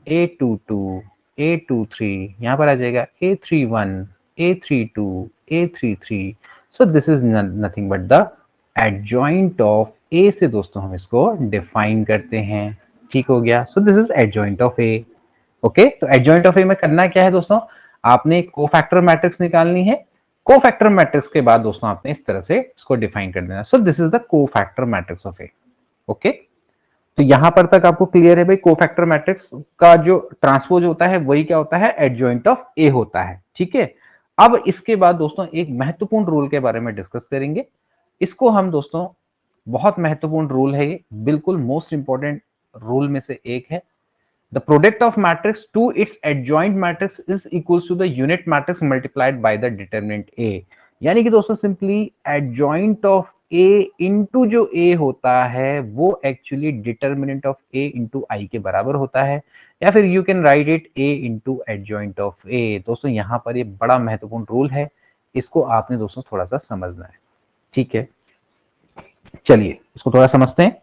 A22 A23, यहाँ पर आ जाएगा A31 A32 A33। So this is nothing but the adjoint of a से दोस्तों हम इसको डिफाइन करते हैं। ठीक हो गया, सो this is adjoint of A. Okay, तो एडजॉइंट ऑफ ए में करना क्या है दोस्तों, आपने कोफैक्टर मैट्रिक्स निकालनी है, कोफैक्टर मैट्रिक्स के बाद दोस्तों आपने इस तरह से इसको डिफाइन कर देना। सो this is the cofactor matrix of A. Okay, तो यहां पर तक आपको क्लियर है भाई, कोफैक्टर मैट्रिक्स का जो ट्रांसपोज होता है वही क्या होता है, एडजॉइंट ऑफ ए होता है। ठीक है, अब इसके बाद दोस्तों एक महत्वपूर्ण रूल के बारे में डिस्कस करेंगे। इसको हम दोस्तों, बहुत महत्वपूर्ण रूल है ये, बिल्कुल मोस्ट इंपॉर्टेंट रूल में से एक है। The product of matrix to its adjoint matrix is equals to the unit matrix multiplied by the determinant a. यानी कि दोस्तों simply adjoint of A into जो ए होता है वो actually determinant of A into I के बराबर होता है, या फिर you can write it a into adjoint of a. दोस्तों यहाँ पर ये बड़ा महत्वपूर्ण रूल है, इसको आपने दोस्तों थोड़ा सा समझना है। ठीक है, चलिए इसको थोड़ा समझते हैं।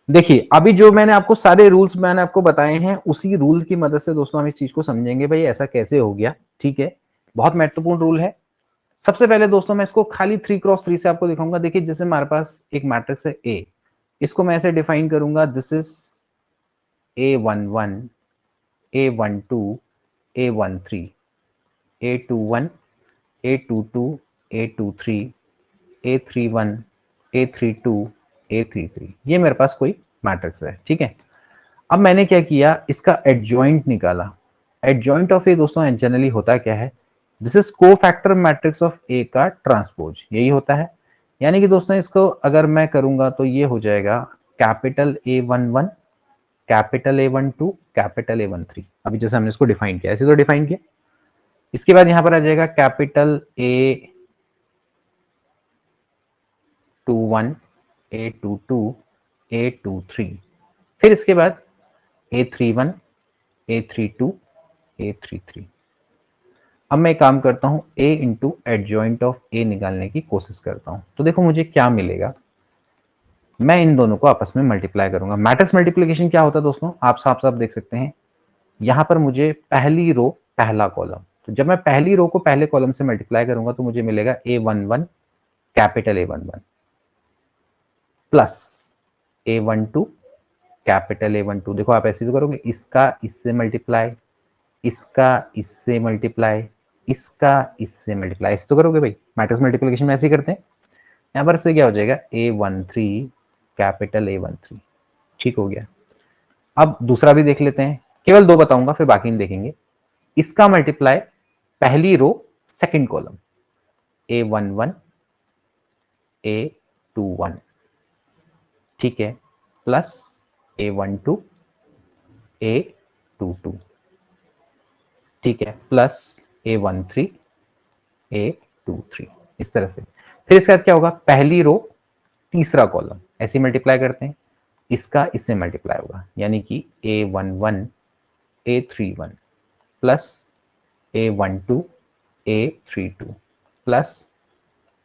देखिए अभी जो मैंने आपको सारे रूल्स मैंने आपको बताए हैं, उसी रूल की मदद से दोस्तों हम इस चीज को समझेंगे भाई ऐसा कैसे हो गया। ठीक है, बहुत महत्वपूर्ण रूल है। सबसे पहले दोस्तों मैं इसको खाली 3x3 से आपको दिखाऊंगा। देखिए जैसे हमारे पास एक मैट्रिक्स है ए, इसको मैं ऐसे डिफाइन करूंगा, this is A11 A12 A13 A21 A22 A23 A31 A32 A33, ये मेरे पास कोई मैट्रिक्स है। ठीक है, अब मैंने क्या किया, इसका एडजॉइंट निकाला। एडजॉइंट ऑफ ए दोस्तों जनरली होता क्या है, this is cofactor matrix of a का ट्रांसपोज, यही होता है। यानी कि दोस्तों इसको अगर मैं करूंगा तो ये हो जाएगा capital A11, capital A12, capital A13। अभी जैसे हमने इसको डिफाइन किया, ऐसे तो डिफाइन किया। इसके बाद यहां पर आ जाएगा कैपिटल A21, A22, A23, फिर इसके बाद A31, A32, A33। अब मैं काम करता हूं A into adjoint of A निकालने की कोशिश करता हूं, तो देखो मुझे क्या मिलेगा। मैं इन दोनों को आपस में मल्टीप्लाई करूंगा। मैट्रिक्स मल्टीप्लिकेशन क्या होता है दोस्तों, आप साफ साफ देख सकते हैं। यहां पर मुझे पहली रो पहला कॉलम, तो जब मैं पहली रो को पहले कॉलम से मल्टीप्लाई करूंगा तो मुझे मिलेगा A11, capital A11, plus A12, capital A12। देखो आप ऐसे तो करोगे, इसका इससे मल्टीप्लाई, इसका इससे मल्टीप्लाई, इसका इससे मल्टीप्लाई, ऐसे तो करोगे भाई। मैट्रिक्स मल्टीप्लिकेशन में ऐसे ही करते हैं। यहां पर से क्या हो जाएगा A13, कैपिटल A13। ठीक हो गया। अब दूसरा भी देख लेते हैं, केवल दो बताऊंगा फिर बाकी नहीं देखेंगे। इसका मल्टीप्लाई पहली row second column, A11, A21, ठीक है, प्लस A12, A22, ठीक है, प्लस A13, A23, इस तरह से। फिर इसके बाद क्या होगा, पहली रो तीसरा कॉलम, ऐसे मल्टीप्लाई करते हैं, इसका इससे मल्टीप्लाई होगा, यानी कि A11, A31, plus A12, A32, plus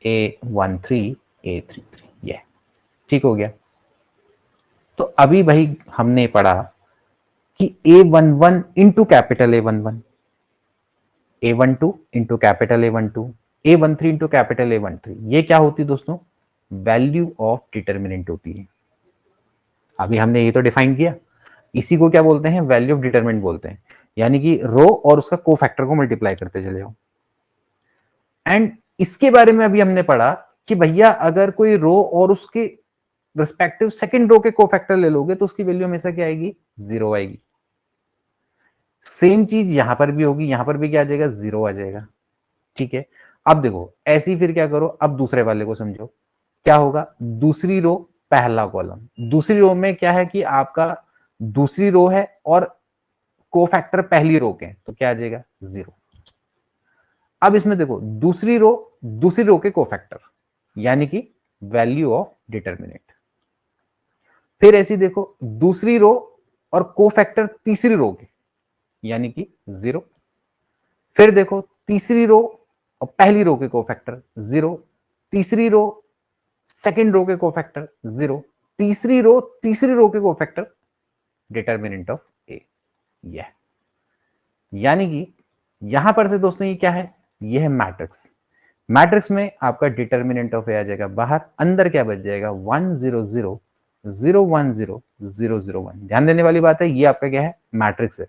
A13, A33, ये ठीक हो गया। तो अभी भाई हमने पढ़ा कि A11 into capital A11, A12 into capital A12, A13 into capital A13, ये क्या होती है दोस्तों, वैल्यू ऑफ डिटर्मिनेंट होती है। अभी हमने ये तो डिफाइन किया, इसी को क्या बोलते हैं, वैल्यू ऑफ डिटरमिनेंट बोलते हैं। यानी कि रो और उसका कोफैक्टर को मल्टीप्लाई करते चले जाओ। एंड इसके बारे में अभी हमने पढ़ा कि भैया अगर कोई रो और उसके रिस्पेक्टिव सेकंड रो के कोफैक्टर ले लोगे तो उसकी वैल्यू हमेशा क्या आएगी, जीरो आएगी। सेम चीज यहां पर भी होगी, यहां पर भी क्या आ जाएगा, जीरो आ जाएगा। ठीक है, अब देखो ऐसे ही फिर क्या करो, अब दूसरे वाले को समझो, क्या होगा, दूसरी रो पहला कॉलम, दूसरी रो में क्या है कि आपका दूसरी रो है और कोफैक्टर पहली रो के, तो क्या आ जाएगा, जीरो। अब इसमें देखो दूसरी रो के कोफैक्टर, यानी कि वैल्यू ऑफ डिटरमिनेंट। फिर ऐसी देखो दूसरी रो और कोफैक्टर तीसरी रो के, यानी कि जीरो। फिर देखो तीसरी रो और पहली रो के कोफैक्टर जीरो, तीसरी रो सेकंड रो के कोफैक्टर जीरो, तीसरी रो के कोफैक्टर डिटरमिनेंट ऑफ ए, यह। यानी कि यहां पर से दोस्तों ये क्या है, यह है मैट्रिक्स। मैट्रिक्स में आपका डिटरमिनेंट ऑफ ए आ जाएगा बाहर, अंदर क्या बच जाएगा, 1 0 0 0 1 0 0 0 1। ध्यान देने वाली बात है, ये आपका क्या है, मैट्रिक्स है।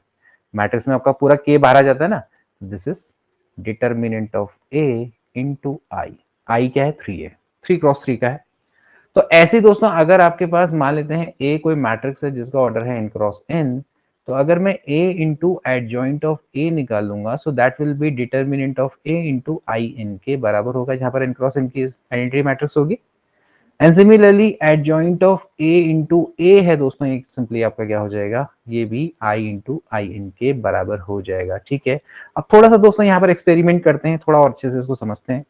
मैट्रिक्स में आपका पूरा के बाहर आ जाता है ना, this is determinant of A into I. I क्या है, 3 है, 3 क्रॉस 3 का है। तो ऐसे दोस्तों अगर आपके पास मान लेते हैं ए कोई मैट्रिक्स है जिसका ऑर्डर है n क्रॉस n, तो अगर मैं a into adjoint of a निकालूंगा, सो that will B determinant of a into I n के बराबर होगा, जहां पर n क्रॉस n की आइडेंटिटी मैट्रिक्स होगी। And similarly adjoint of a into a है दोस्तों, एक सिंपली आपका क्या हो जाएगा, ये भी i इंटू आई n के बराबर हो जाएगा। ठीक है, अब थोड़ा सा दोस्तों यहाँ पर एक्सपेरिमेंट करते हैं, थोड़ा और अच्छे से इसको समझते हैं।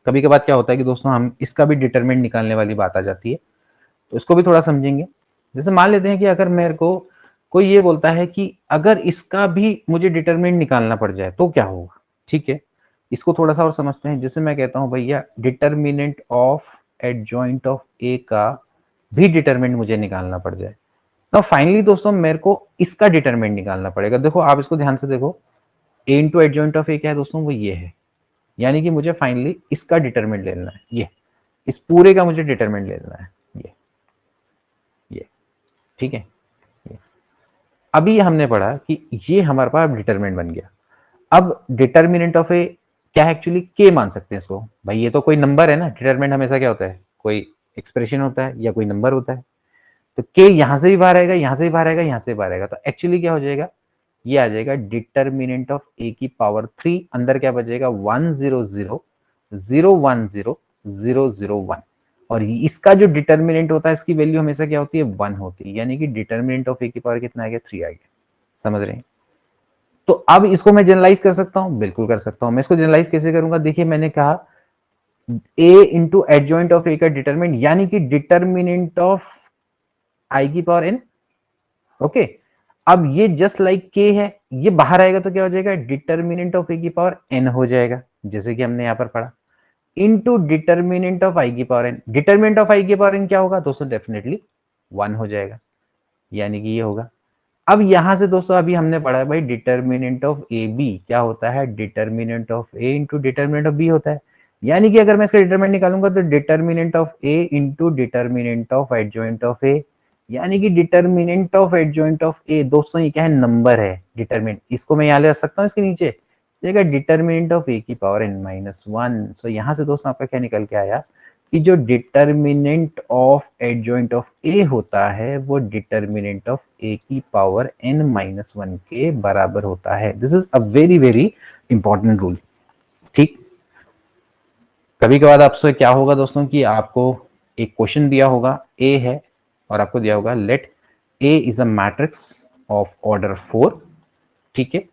कभी कभार क्या होता है कि दोस्तों हम इसका भी डिटरमिनेंट निकालने वाली बात आ जाती है, तो इसको भी थोड़ा समझेंगे। जैसे मान लेते हैं कि अगर मेरे को कोई ये बोलता है कि अगर इसका भी मुझे डिटरमिनेंट निकालना पड़ जाए तो क्या होगा। ठीक है, इसको थोड़ा सा और समझते हैं। जैसे मैं कहता हूं भैया determinant of adjoint of a का भी डिटरमिनेंट मुझे निकालना पड़ जाए, तो फाइनली दोस्तों मेरे को इसका डिटरमिनेंट निकालना पड़ेगा। देखो आप इसको ध्यान से देखो, ए इंटू एडजॉइंट ऑफ ए क्या है दोस्तों, वो ये है। यानी कि मुझे फाइनली इसका डिटरमिनेंट लेना है, ये इस पूरे का मुझे डिटरमिनेंट लेना है, ये ठीक है। ये अभी हमने पढ़ा कि ये हमारे पास डिटरमिनेंट बन गया। अब डिटरमिनेंट ऑफ ए क्या है, एक्चुअली के मान सकते हैं इसको भाई, ये तो कोई नंबर है ना। डिटरमिनेंट हमेशा क्या होता है, कोई एक्सप्रेशन होता है या कोई नंबर होता है। तो के यहां से भी बाहर आएगा, यहां से भी बाहर आएगा, यहां से बाहर आएगा, तो एक्चुअली क्या हो जाएगा, ये आ जाएगा डिटर्मिनेंट ऑफ ए की पावर 3, अंदर क्या बचेगा 1 0 0 0 1 0 0 0 1, और इसका जो डिटर्मिनेंट होता है इसकी वैल्यू हमेशा क्या होती है 1 होती है, यानी कि डिटर्मिनेंट ऑफ ए की पावर कितना आ गया 3 आ गया। समझ रहे हैं? तो अब इसको मैं जनरलाइज कर सकता हूं, बिल्कुल कर सकता हूं। मैं इसको जनरलाइज कैसे करूंगा, देखिए मैंने कहा a into adjoint of a का डिटरमिनेंट, यानी कि डिटर्मिनेंट ऑफ आई की पावर n। ओके, अब ये जस्ट लाइक k है, ये बाहर आएगा तो क्या हो जाएगा डिटर्मिनेंट ऑफ ए की पावर n हो जाएगा, जैसे कि हमने यहां पर पढ़ा, इनटू डिटर्मिनेंट ऑफ आई की पावर n। डिटर्मिनेंट ऑफ आई की पावर n क्या होगा दोस्तों, डेफिनेटली 1 हो जाएगा, यानी कि ये होगा। अब यहां से दोस्तों अभी हमने पढ़ा है भाई डिटर्मिनेंट ऑफ ए बी क्या होता है, determinant of A into determinant of B होता है, यानी कि अगर मैं इसका डिटरमिनेंट निकालूंगा तो determinant of A into determinant of adjoint of a, यानी कि determinant of adjoint of a दोस्तों ये क्या है, नंबर है डिटरमिनेंट, इसको मैं यहां ले सकता हूं इसके नीचे, देखिए डिटर्मिनेंट ऑफ ए की पावर n माइनस 1। सो यहां से दोस्तों आपका क्या निकल के आया कि जो डिटर्मिनेंट ऑफ एडजॉइंट ऑफ ए होता है वो डिटर्मिनेंट ऑफ ए की पावर n माइनस 1 के बराबर होता है। This is a very very important rule. ठीक, कभी कभार आपसे क्या होगा दोस्तों कि आपको एक क्वेश्चन दिया होगा, ए है और आपको दिया होगा let A is a matrix of order 4, ठीक है,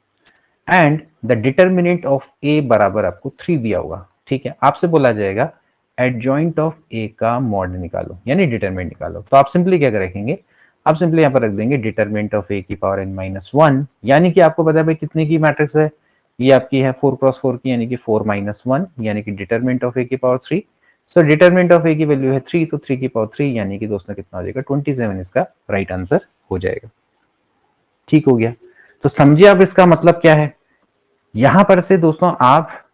and the determinant of A बराबर आपको 3 दिया होगा, ठीक है, आपसे बोला जाएगा एडजॉइंट ऑफ ए का मॉड निकालो, यानी डिटरमिनेंट निकालो। तो आप सिंपली क्या रखेंगे, आप सिंपली यहाँ पर रख देंगे डिटरमिनेंट ऑफ ए की पावर n माइनस 1, यानी कि आपको पता है भाई कितने की मैट्रिक्स है, ये आपकी है 4 क्रॉस 4 की, यानी कि 4 माइनस 1, यानी कि डिटरमिनेंट ऑफ ए की पावर 3। सो डिटरमिनेंट ऑफ ए की वैल्यू है 3, तो 3 की पावर 3 यानी कि दोस्तों कितना हो जाएगा 27, इसका राइट आंसर हो जाएगा। ठीक हो गया, तो समझिए आप इसका मतलब क्या है, यहां पर से दोस्तों आप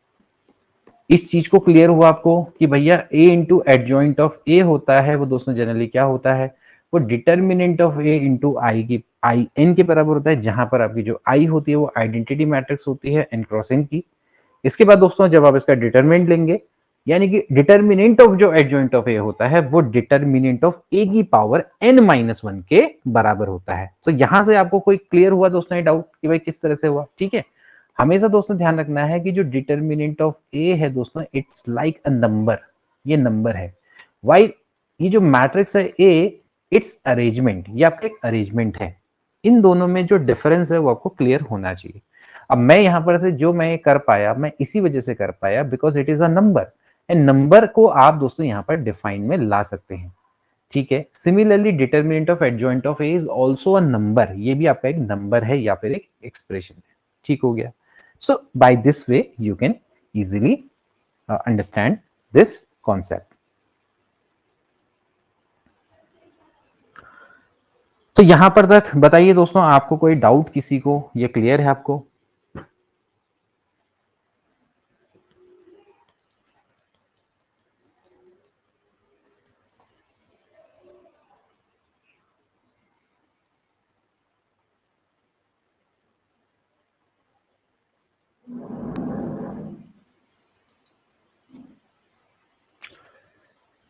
इस चीज को क्लियर हुआ आपको कि भैया a इंटू एडजॉइंट ऑफ ए होता है वो दोस्तों जनरली क्या होता है, वो डिटर्मिनेंट ऑफ a इंटू आई की आई n के बराबर होता है, जहां पर आपकी जो i होती है वो आइडेंटिटी मैट्रिक्स होती है n क्रॉस n की। इसके बाद दोस्तों जब आप इसका डिटरमिनेंट लेंगे, यानी कि डिटर्मिनेंट ऑफ जो एडजॉइंट ऑफ ए होता है वो डिटर्मिनेंट ऑफ ए की पावर n माइनस 1 के बराबर होता है। तो यहां से आपको कोई क्लियर हुआ दोस्तों ये डाउट कि भाई किस तरह से हुआ, ठीक है। हमेशा दोस्तों ध्यान रखना है कि जो डिटर्मिनेंट ऑफ ए है दोस्तों इट्स लाइक अ नंबर, ये नंबर है, वाई ये जो मैट्रिक्स है ए इट्स अरेंजमेंट, ये आपका एक अरेंजमेंट है। इन दोनों में जो डिफरेंस है वो आपको क्लियर होना चाहिए। अब मैं यहां पर से जो मैं कर पाया मैं इसी वजह से कर पाया because it is a number, and number को आप दोस्तों यहां पर डिफाइन में ला सकते हैं, ठीक है। Similarly determinant of adjoint of A is also a number, ये भी आपका एक नंबर है या फिर एक एक्सप्रेशन है, ठीक हो गया। So by this way you can easily understand this concept. तो यहां पर तक बताइए दोस्तों आपको कोई डाउट किसी को, ये क्लियर है आपको?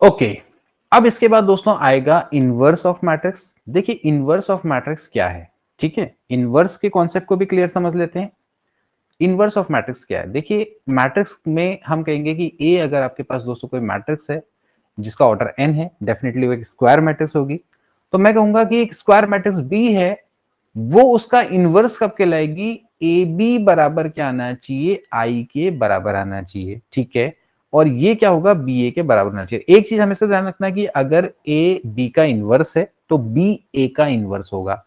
ओके, अब इसके बाद दोस्तों आएगा इनवर्स ऑफ मैट्रिक्स। देखिए इनवर्स ऑफ मैट्रिक्स क्या है, ठीक है, इनवर्स के कॉन्सेप्ट को भी क्लियर समझ लेते हैं। इनवर्स ऑफ मैट्रिक्स क्या है, देखिए मैट्रिक्स में हम कहेंगे कि ए अगर आपके पास दोस्तों कोई मैट्रिक्स है जिसका ऑर्डर एन है, डेफिनेटली वो एक स्क्वायर मैट्रिक्स होगी। तो मैं कहूंगा कि एक स्क्वायर मैट्रिक्स बी है, वो उसका इनवर्स कब कहलाएगी, ए बी बराबर क्या आना चाहिए, आई के बराबर आना चाहिए, ठीक है। और ये क्या होगा, बी ए के बराबर आना चाहिए। एक चीज हमेशा ध्यान रखना कि अगर ए बी का इनवर्स है तो बी ए का इनवर्स होगा,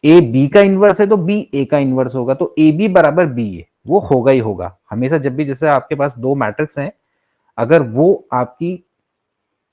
ए बी का इनवर्स है तो बी ए का इनवर्स होगा, तो ए बी बराबर बी ए वो होगा ही होगा हमेशा। जब भी जैसे आपके पास दो मैट्रिक्स हैं, अगर वो आपकी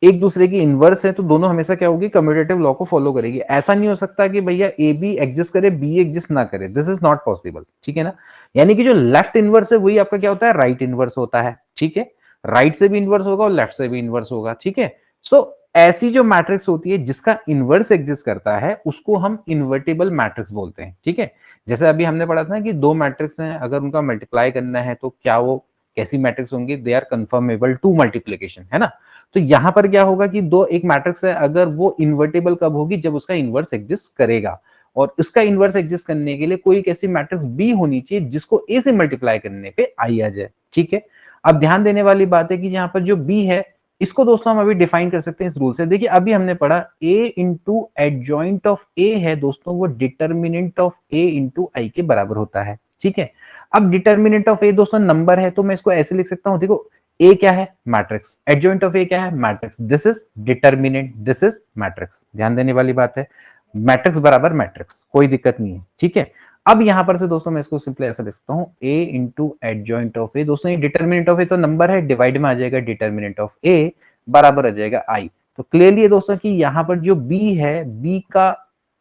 एक दूसरे की इनवर्स है तो दोनों हमेशा क्या होगी, कम्यूटेटिव लॉ को फॉलो करेगी। ऐसा नहीं हो सकता कि भैया ए बी एग्जिस्ट करे बी एग्जिस्ट ना करे, दिस इज नॉट पॉसिबल, ठीक है ना। यानी कि जो लेफ्ट इनवर्स है वही आपका क्या होता है, राइट इनवर्स होता है, ठीक है। राइट से भी इनवर्स होगा और लेफ्ट से भी इनवर्स होगा, ठीक है। सो ऐसी जो मैट्रिक्स होती है जिसका इनवर्स एग्जिस्ट करता है उसको हम इन्वर्टिबल मैट्रिक्स बोलते हैं, ठीक है। जैसे अभी हमने पढ़ा था कि दो मैट्रिक्स हैं, अगर उनका मल्टीप्लाई करना है तो क्या वो कैसी मैट्रिक्स होंगी, they are conformable to multiplication, है ना। तो यहां पर क्या होगा कि दो एक मैट्रिक्स है, अगर वो इन्वर्टेबल कब होगी, जब उसका इनवर्स एग्जिस्ट करेगा। और उसका इनवर्स एग्जिस्ट करने के लिए कोई एक ऐसी मैट्रिक्स बी होनी चाहिए जिसको ए से मल्टीप्लाई करने पे आई आ जाए। ठीक है, अब ध्यान देने वाली बात है कि यहाँ पर जो बी है इसको दोस्तों हम अभी डिफाइन कर सकते हैं इस रूल से। देखिए अभी हमने पढ़ा a into adjoint of a है दोस्तों, वो determinant of a into I के बराबर होता है। ठीक है, अब डिटर्मिनेंट ऑफ a दोस्तों नंबर है, तो मैं इसको ऐसे लिख सकता हूं, देखो a क्या है, मैट्रिक्स, एडजॉइंट ऑफ a क्या है, matrix, this is determinant, this is matrix. ध्यान देने वाली बात है, मैट्रिक्स बराबर मैट्रिक्स, कोई दिक्कत नहीं है। ठीक है, अब यहां पर से दोस्तों मैं इसको सिंपली ऐसा लिख सकता हूं, a into adjoint of a, दोस्तों ये डिटर्मिनेंट ऑफ a तो नंबर है, डिवाइड में आ जाएगा डिटर्मिनेंट ऑफ a बराबर आ जाएगा i। तो क्लियरली है दोस्तों कि यहां पर जो b है, b का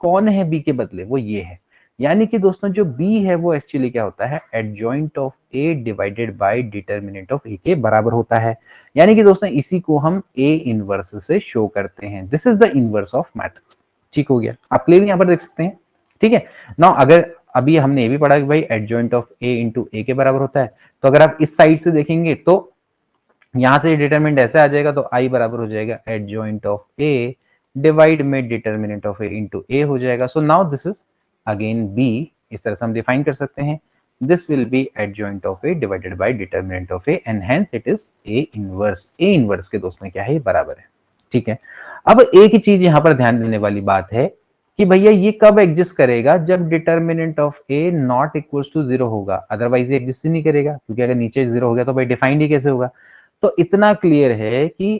कौन है b के बदले, वो ये है। यानी कि दोस्तों जो b है वो एक्चुअली क्या होता है, adjoint of a divided by determinant of a के बराबर होता है। यानी कि दोस्तों इसी को हम a इनवर्स से शो करते हैं, this is the inverse of matrix. ठीक हो गया, आप क्लियरली यहां पर देख सकते हैं। ठीक है, नाउ अगर अभी हमने ये भी पढ़ा कि भाई adjoint of a into a के बराबर होता है, तो अगर आप इस साइड से देखेंगे तो यहां से डिटरमिनेंट ऐसे आ जाएगा, तो i बराबर हो जाएगा एडजॉइंट ऑफ a डिवाइड में determinant of a into a हो जाएगा। So now this is again b, इस तरह से हम डिफाइन कर सकते हैं, this will be adjoint of a divided by determinant of a and hence it is a inverse. a inverse के दोस्तों क्या है, बराबर है। ठीक है, अब एक ही चीज यहां पर ध्यान देने वाली बात है कि भैया ये कब एग्जिस्ट करेगा, जब determinant of a not equals to 0 होगा, अदरवाइज ये एग्जिस्ट ही नहीं करेगा, क्योंकि अगर नीचे 0 हो गया तो भाई डिफाइंड ही कैसे होगा। तो इतना क्लियर है कि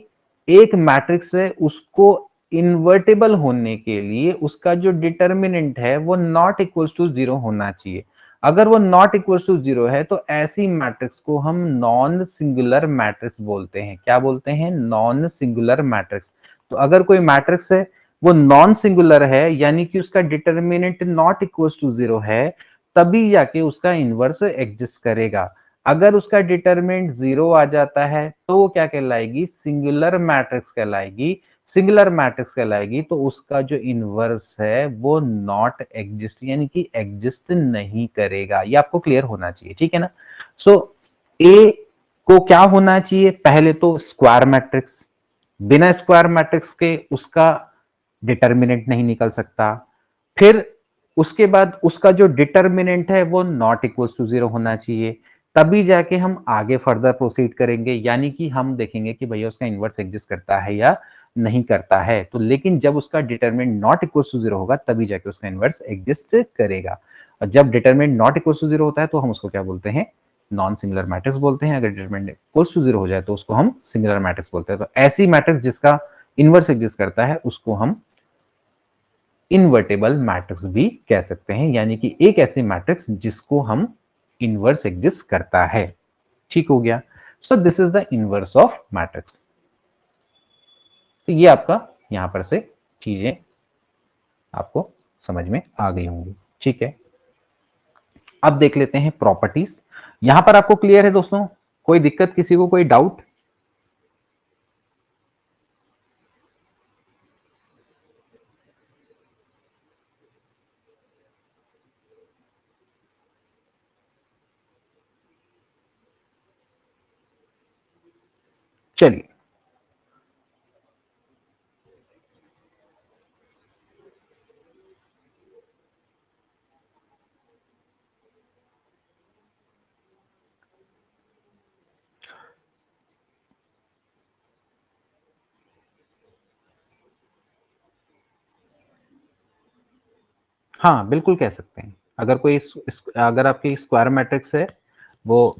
एक मैट्रिक्स है उसको इन्वर्टेबल होने के लिए उसका जो डिटरमिनेंट है वो नॉट इक्वल्स टू 0 होना चाहिए। अगर वो नॉट इक्वल्स टू 0 है तो ऐसी मैट्रिक्स को हम नॉन सिंगुलर मैट्रिक्स बोलते हैं। क्या बोलते हैं, नॉन सिंगुलर मैट्रिक्स। तो अगर कोई मैट्रिक्स है वो नॉन सिंगुलर है, यानी कि उसका डिटरमिनेंट नॉट इक्वल्स टू 0 है, तभी जाके उसका इनवर्स एग्जिस्ट करेगा। अगर उसका डिटरमिनेंट 0 आ जाता है तो वो क्या कहलाएगी, सिंगुलर मैट्रिक्स कहलाएगी। सिंगुलर मैट्रिक्स कहलाएगी तो उसका जो इनवर्स है वो नॉट एग्जिस्ट, यानी कि एग्जिस्ट नहीं करेगा। ये आपको क्लियर होना चाहिए, ठीक है ना। सो ए को क्या होना चाहिए, पहले तो स्क्वायर मैट्रिक्स, बिना स्क्वायर मैट्रिक्स के उसका डिटरमिनेंट नहीं निकल सकता। फिर उसके बाद उसका जो डिटरमिनेंट है वो नॉट इक्वल्स टू 0 होना चाहिए, तभी जाके हम आगे फर्दर प्रोसीड करेंगे, यानी कि हम देखेंगे कि भैया उसका इनवर्स एग्जिस्ट करता है या नहीं करता है। तो लेकिन जब उसका डिटरमिनेंट नॉट इक्वल्स टू 0 होगा तभी जाके उसका इनवर्स एग्जिस्ट करेगा। और जब डिटरमिनेंट नॉट इक्वल्स टू 0 होता है तो हम उसको क्या बोलते हैं, नॉन सिंगुलर मैट्रिक्स बोलते हैं। अगर डिटरमिनेंट इक्वल्स टू 0 हो जाए तो उसको हम सिंगुलर मैट्रिक्स बोलते हैं। तो ऐसी मैट्रिक्स जिसका इनवर्स एग्जिस्ट करता है उसको हम इनवर्टेबल मैट्रिक्स भी कह सकते हैं, यानी कि एक ऐसी मैट्रिक्स जिसको हम इनवर्स एग्जिस्ट करता है। ठीक हो गया, सो this is the inverse of matrix. तो ये आपका यहां पर से चीजें आपको समझ में आ गई होंगी। ठीक है, अब देख लेते हैं प्रॉपर्टीज। यहां पर आपको क्लियर है दोस्तों, कोई दिक्कत, किसी को कोई डाउट? चलिए, हाँ बिल्कुल कह सकते हैं। अगर कोई अगर आपकी स्क्वायर मैट्रिक्स है वो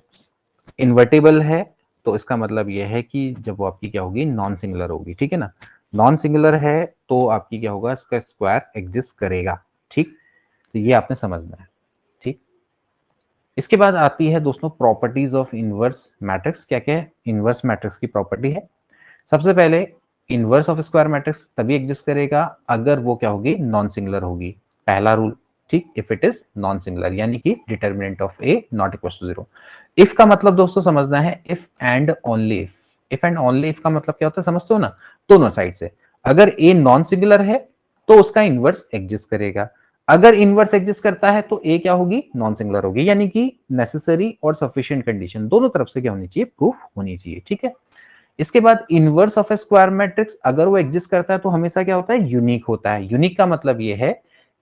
इन्वर्टेबल है तो इसका मतलब यह है कि जब वो आपकी क्या होगी, नॉन सिंगुलर होगी। ठीक है ना, नॉन सिंगुलर है तो आपकी क्या होगा, इसका स्क्वायर एग्जिस्ट करेगा। ठीक, तो ये आपने समझना है। ठीक, इसके बाद आती है दोस्तों प्रॉपर्टीज ऑफ इनवर्स मैट्रिक्स। क्या क्या है इनवर्स मैट्रिक्स की प्रॉपर्टी है? सबसे पहले इनवर्स ऑफ स्क्वायर मैट्रिक्स तभी एग्जिस्ट करेगा अगर वो क्या होगी, नॉन सिंगुलर होगी। पहला रूल, ठीक, if it is non singular, यानी कि determinant of A not equal to 0। If का मतलब दोस्तों समझना है, if and only if. If and only if का मतलब क्या होता है, समझते हो ना, दोनों साइड से। अगर ए नॉन सिंगुलर है तो उसका इनवर्स एग्जिस्ट करेगा, अगर इनवर्स एग्जिस्ट करता है तो ए क्या होगी, नॉन सिंगुलर होगी। यानी कि नेसेसरी और सफिशिएंट कंडीशन दोनों तरफ से क्या होनी चाहिए, प्रूफ होनी चाहिए। ठीक है, इसके बाद inverse of A square matrix अगर वो एग्जिस्ट करता है तो हमेशा क्या होता है, यूनिक होता है। यूनिक का मतलब ये है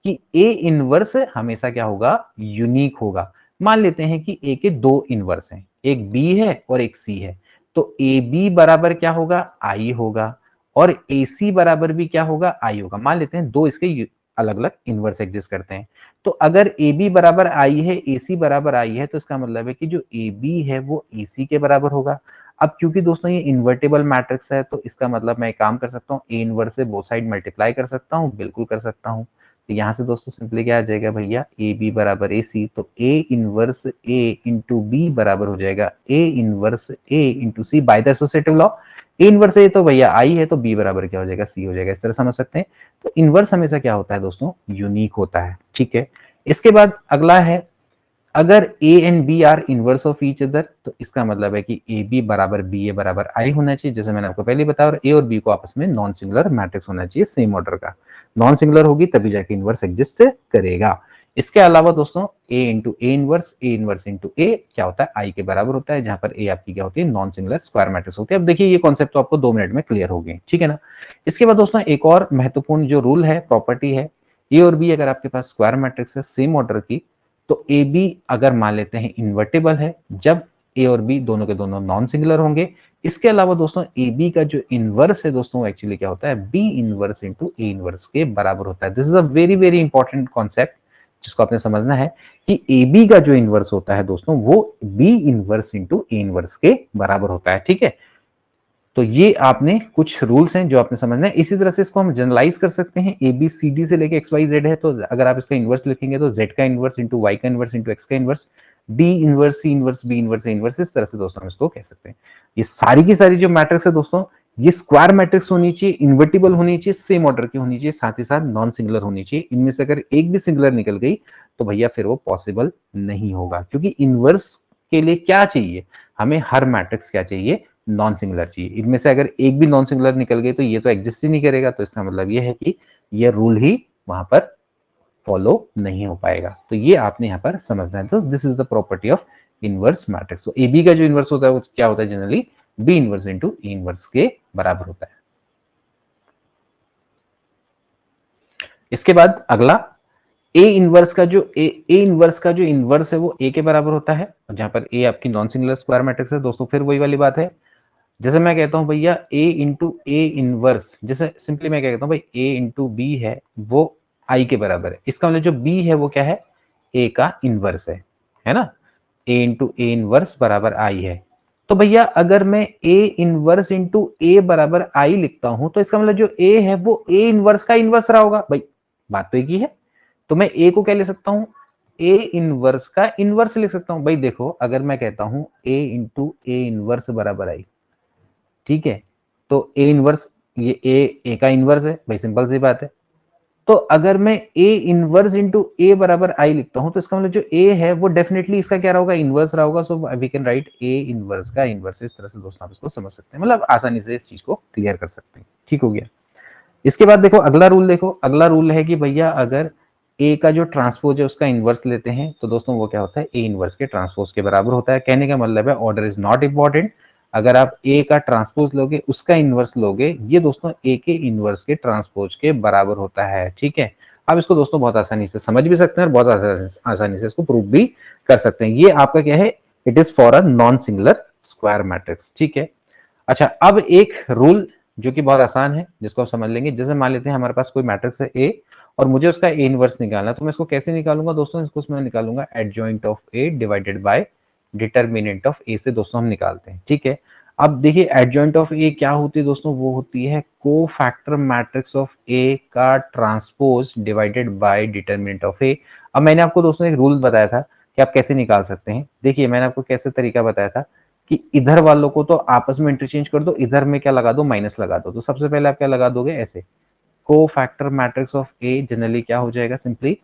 कि ए इनवर्स हमेशा क्या होगा, यूनिक होगा। मान लेते हैं कि ए के दो इनवर्स हैं, एक बी है और एक सी है, तो ए बी बराबर क्या होगा, आई होगा, और ए सी बराबर भी क्या होगा, आई होगा। मान लेते हैं दो इसके अलग अलग इनवर्स एग्जिस्ट करते हैं, तो अगर ए बी बराबर आई है, ए सी बराबर आई है, तो इसका मतलब है कि जो ए बी है वो ए सी के बराबर होगा। अब क्योंकि दोस्तों ये इन्वर्टेबल मैट्रिक्स है, तो इसका मतलब मैं एक काम कर सकता हूँ, ए इनवर्स से बोथ साइड मल्टीप्लाई कर सकता हूँ, बिल्कुल कर सकता हूँ। तो यहाँ से दोस्तों सिंपली क्या आ जाएगा भैया, ए बी बराबर ए सी, तो a inverse a into b बराबर हो जाएगा a inverse a into c by the associative law. A inverse a तो भैया आई है, तो बी बराबर क्या हो जाएगा, सी हो जाएगा। इस तरह समझ सकते हैं। तो इनवर्स हमेशा क्या होता है दोस्तों, यूनिक होता है। ठीक है, इसके बाद अगला है, अगर A and B are inverse of each other, तो इसका मतलब है कि ए बी बराबर बी ए बराबर आई होना चाहिए, जैसे मैंने आपको पहले बताया। और ए और बी को आपस में नॉन सिंगुलर मैट्रिक्स होना चाहिए, सेम ऑर्डर का। नॉन सिंगुलर होगी तभी जाके इनवर्स एग्जिस्ट करेगा। इसके अलावा दोस्तों ए इंटू ए इनवर्स इंटू ए क्या होता है, आई के बराबर होता है, जहां पर ए आपकी क्या होती है, नॉन सिंगुलर स्क्वायर मैट्रिक्स होती है। अब देखिए ये कॉन्सेप्ट तो आपको 2 मिनट में क्लियर हो गए, ठीक है ना। इसके बाद दोस्तों एक और महत्वपूर्ण जो रूल है, प्रॉपर्टी है, ए और बी अगर आपके पास स्क्वायर मैट्रिक्स है सेम ऑर्डर की, तो ए बी अगर मान लेते हैं इन्वर्टेबल है, जब ए और बी दोनों के दोनों नॉन सिंगुलर होंगे। इसके अलावा दोस्तों ए बी का जो इनवर्स है दोस्तों, एक्चुअली क्या होता है, B inverse into A inverse के बराबर होता है। This is a very very important concept जिसको आपने समझना है, कि ए बी का जो इनवर्स होता है दोस्तों, वो B inverse into A inverse के बराबर होता है। ठीक है, तो ये आपने कुछ रूल्स हैं जो आपने समझना है। इसी तरह से इसको हम जनरलाइज कर सकते हैं, ए बी सी डी से लेके एक्स वाई जेड है, तो अगर आप इसका इनवर्स लिखेंगे तो जेड का इनवर्स इंटू वाई का इनवर्स इंटू एक्स का inverse, D inverse C inverse B inverse A inverse, इस तरह से दोस्तों हम इसको कह सकते हैं। ये सारी की सारी जो मैट्रिक्स है दोस्तों, ये स्क्वायर मैट्रिक्स होनी चाहिए, इन्वर्टिबल होनी चाहिए, सेम ऑर्डर की होनी चाहिए, साथ ही साथ नॉन सिंगुलर होनी चाहिए। इनमें से अगर एक भी सिंगुलर निकल गई तो भैया फिर वो पॉसिबल नहीं होगा, क्योंकि इनवर्स के लिए क्या चाहिए, हमें हर मैट्रिक्स क्या चाहिए, नॉन सिंगुलर चाहिए। इनमें से अगर एक भी नॉन सिंगुलर निकल गई तो ये तो एग्जिस्ट ही नहीं करेगा, तो इसका मतलब ये है कि ये रूल ही वहां पर फॉलो नहीं हो पाएगा। तो ये आपने यहाँ पर समझना है। तो this is the property of inverse matrix. तो ए बी का जो इनवर्स होता है वो क्या होता है, generally B inverse into A inverse के बराबर होता है। इसके बाद अगला, ए इनवर्स का जो ए इनवर्स का जो इनवर्स है वो ए के बराबर होता है, जहां पर ए आपकी नॉन सिंगुलर स्क्वायर मैट्रिक्स है दोस्तों। फिर वही वाली बात है, जैसे मैं कहता हूं भैया ए इंटू ए इनवर्स, जैसे सिंपली मैं क्या कहता हूं भाई, ए इंटू बी है वो आई के बराबर है, इसका मतलब जो बी है वो क्या है, ए का इनवर्स है ना। ए इंटू ए इनवर्स बराबर आई है, तो भैया अगर मैं ए इनवर्स इंटू ए बराबर आई लिखता हूं, तो इसका मतलब जो ए है वो ए इनवर्स का इनवर्स रहा होगा भाई, बात तो एक ही है। तो मैं ए को क्या ले सकता हूं, ए इनवर्स का इनवर्स लिख सकता हूं भाई। देखो अगर मैं कहता हूं ए इंटू ए इनवर्स बराबर आई, ठीक है, तो ए इनवर्स, ये ए का इनवर्स है भाई, सिंपल सी बात है। तो अगर मैं ए इनवर्स इंटू ए बराबर आई लिखता हूं, तो इसका मतलब जो ए है वो डेफिनेटली इसका क्या रहा होगा, इनवर्स रहा होगा। So we can write A inverse का इनवर्स। इस तरह से दोस्तों आप इसको समझ सकते हैं, मतलब आसानी से इस चीज को क्लियर कर सकते हैं। ठीक हो गया। इसके बाद देखो अगला रूल, देखो अगला रूल है कि भैया अगर ए का जो ट्रांसपोज है उसका इनवर्स लेते हैं, तो दोस्तों वो क्या होता है, ए इनवर्स के ट्रांसपोज के बराबर होता है। कहने का मतलब है ऑर्डर इज नॉट इंपॉर्टेंट, अगर आप ए का ट्रांसपोज लोगे उसका इनवर्स लोगे, ये दोस्तों ए के इनवर्स के ट्रांसपोज के बराबर होता है। ठीक है, आप इसको दोस्तों बहुत आसानी से समझ भी सकते हैं और बहुत आसानी से इसको प्रूव भी कर सकते हैं। ये आपका क्या है, it is for a non singular square matrix. ठीक है, अच्छा अब एक रूल जो कि बहुत आसान है, जिसको आप समझ लेंगे। जैसे मान लेते हैं हमारे पास कोई मैट्रिक्स है ए और मुझे उसका ए इनवर्स निकालना है, तो मैं इसको कैसे निकालूंगा दोस्तों, इसको मैं निकालूंगा adjoint of a divided by determinant of a से दोस्तों हम निकालते हैं। ठीक है, अब देखिए एडजॉइंट ऑफ ए क्या होती है दोस्तों, वो होती है कोफैक्टर मैट्रिक्स ऑफ ए का transpose divided by determinant of a. अब मैंने आपको दोस्तों एक रूल बताया था कि आप कैसे निकाल सकते हैं। देखिए मैंने आपको कैसे तरीका बताया था कि इधर वालों को तो आपस में इंटरचेंज कर दो, इधर में क्या लगा दो, माइनस लगा दो। तो सबसे पहले आप क्या लगा दोगे, ऐसे cofactor matrix of A generally क्या हो जाएगा, सिंपली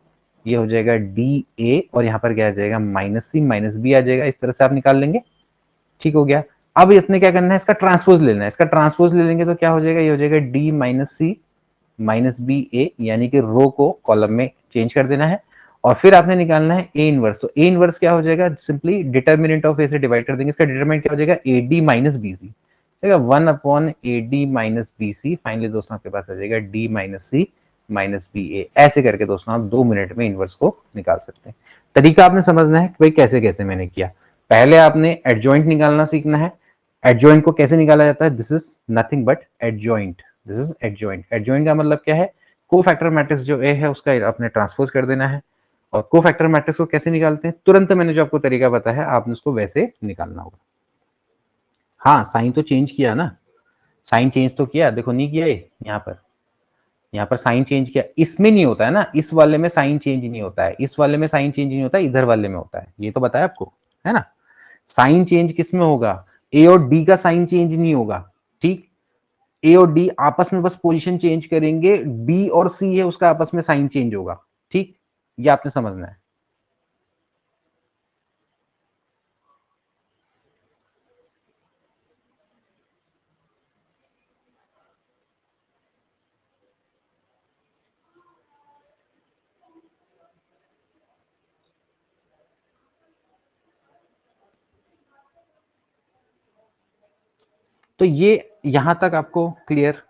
ये हो जाएगा डी ए, और यहाँ पर क्या आ जाएगा, माइनस सी माइनस बी आ जाएगा। इस तरह से आप निकाल लेंगे। ठीक हो गया। अब इतने क्या करना है, इसका ट्रांसपोज लेना है। इसका ट्रांसपोज ले लेंगे तो क्या हो जाएगा, ये हो जाएगा D minus C minus B ए, यानी कि रो को कॉलम में चेंज कर देना है। और फिर आपने निकालना है ए इनवर्स। तो ए इनवर्स क्या हो जाएगा, सिंपली डिटर्मिनेंट ऑफ ए से डिवाइड कर देंगे। इसका डिटरमिनेंट क्या हो जाएगा, A D minus B C, ठीक है, 1 upon A D minus B C. Finally दोस्तों आपके पास आ जाएगा D minus C minus B A, ऐसे करके दोस्तों आप 2 मिनट में इनवर्स को निकाल सकते हैं। तरीका आपने समझना है कि भाई कैसे कैसे मैंने किया। पहले आपने एडजॉइंट निकालना सीखना है। एडजॉइंट को कैसे निकाला जाता है? This is nothing but adjoint, this is adjoint. Adjoint का मतलब क्या है? कोफैक्टर मैट्रिक्स जो ए है उसका आपने ट्रांसपोज कर देना है। और कोफैक्टर मैट्रिक्स को कैसे निकालते हैं? तुरंत मैंने जो आपको तरीका बताया है आपने उसको वैसे निकालना होगा। हाँ, साइन तो चेंज किया ना, साइन चेंज तो किया, देखो नहीं किया ये यहाँ पर साइन चेंज किया। इसमें नहीं होता है ना, इस वाले में साइन चेंज नहीं होता है, इस वाले में साइन चेंज नहीं होता है, इधर वाले में होता है, ये तो बताया आपको, है ना। साइन चेंज किस में होगा? ए और डी का साइन चेंज नहीं होगा, ठीक। ए और डी आपस में बस पोजीशन चेंज करेंगे, बी और सी है उसका आपस में साइन चेंज होगा, ठीक। ये आपने समझना है। तो ये यहां तक आपको क्लियर?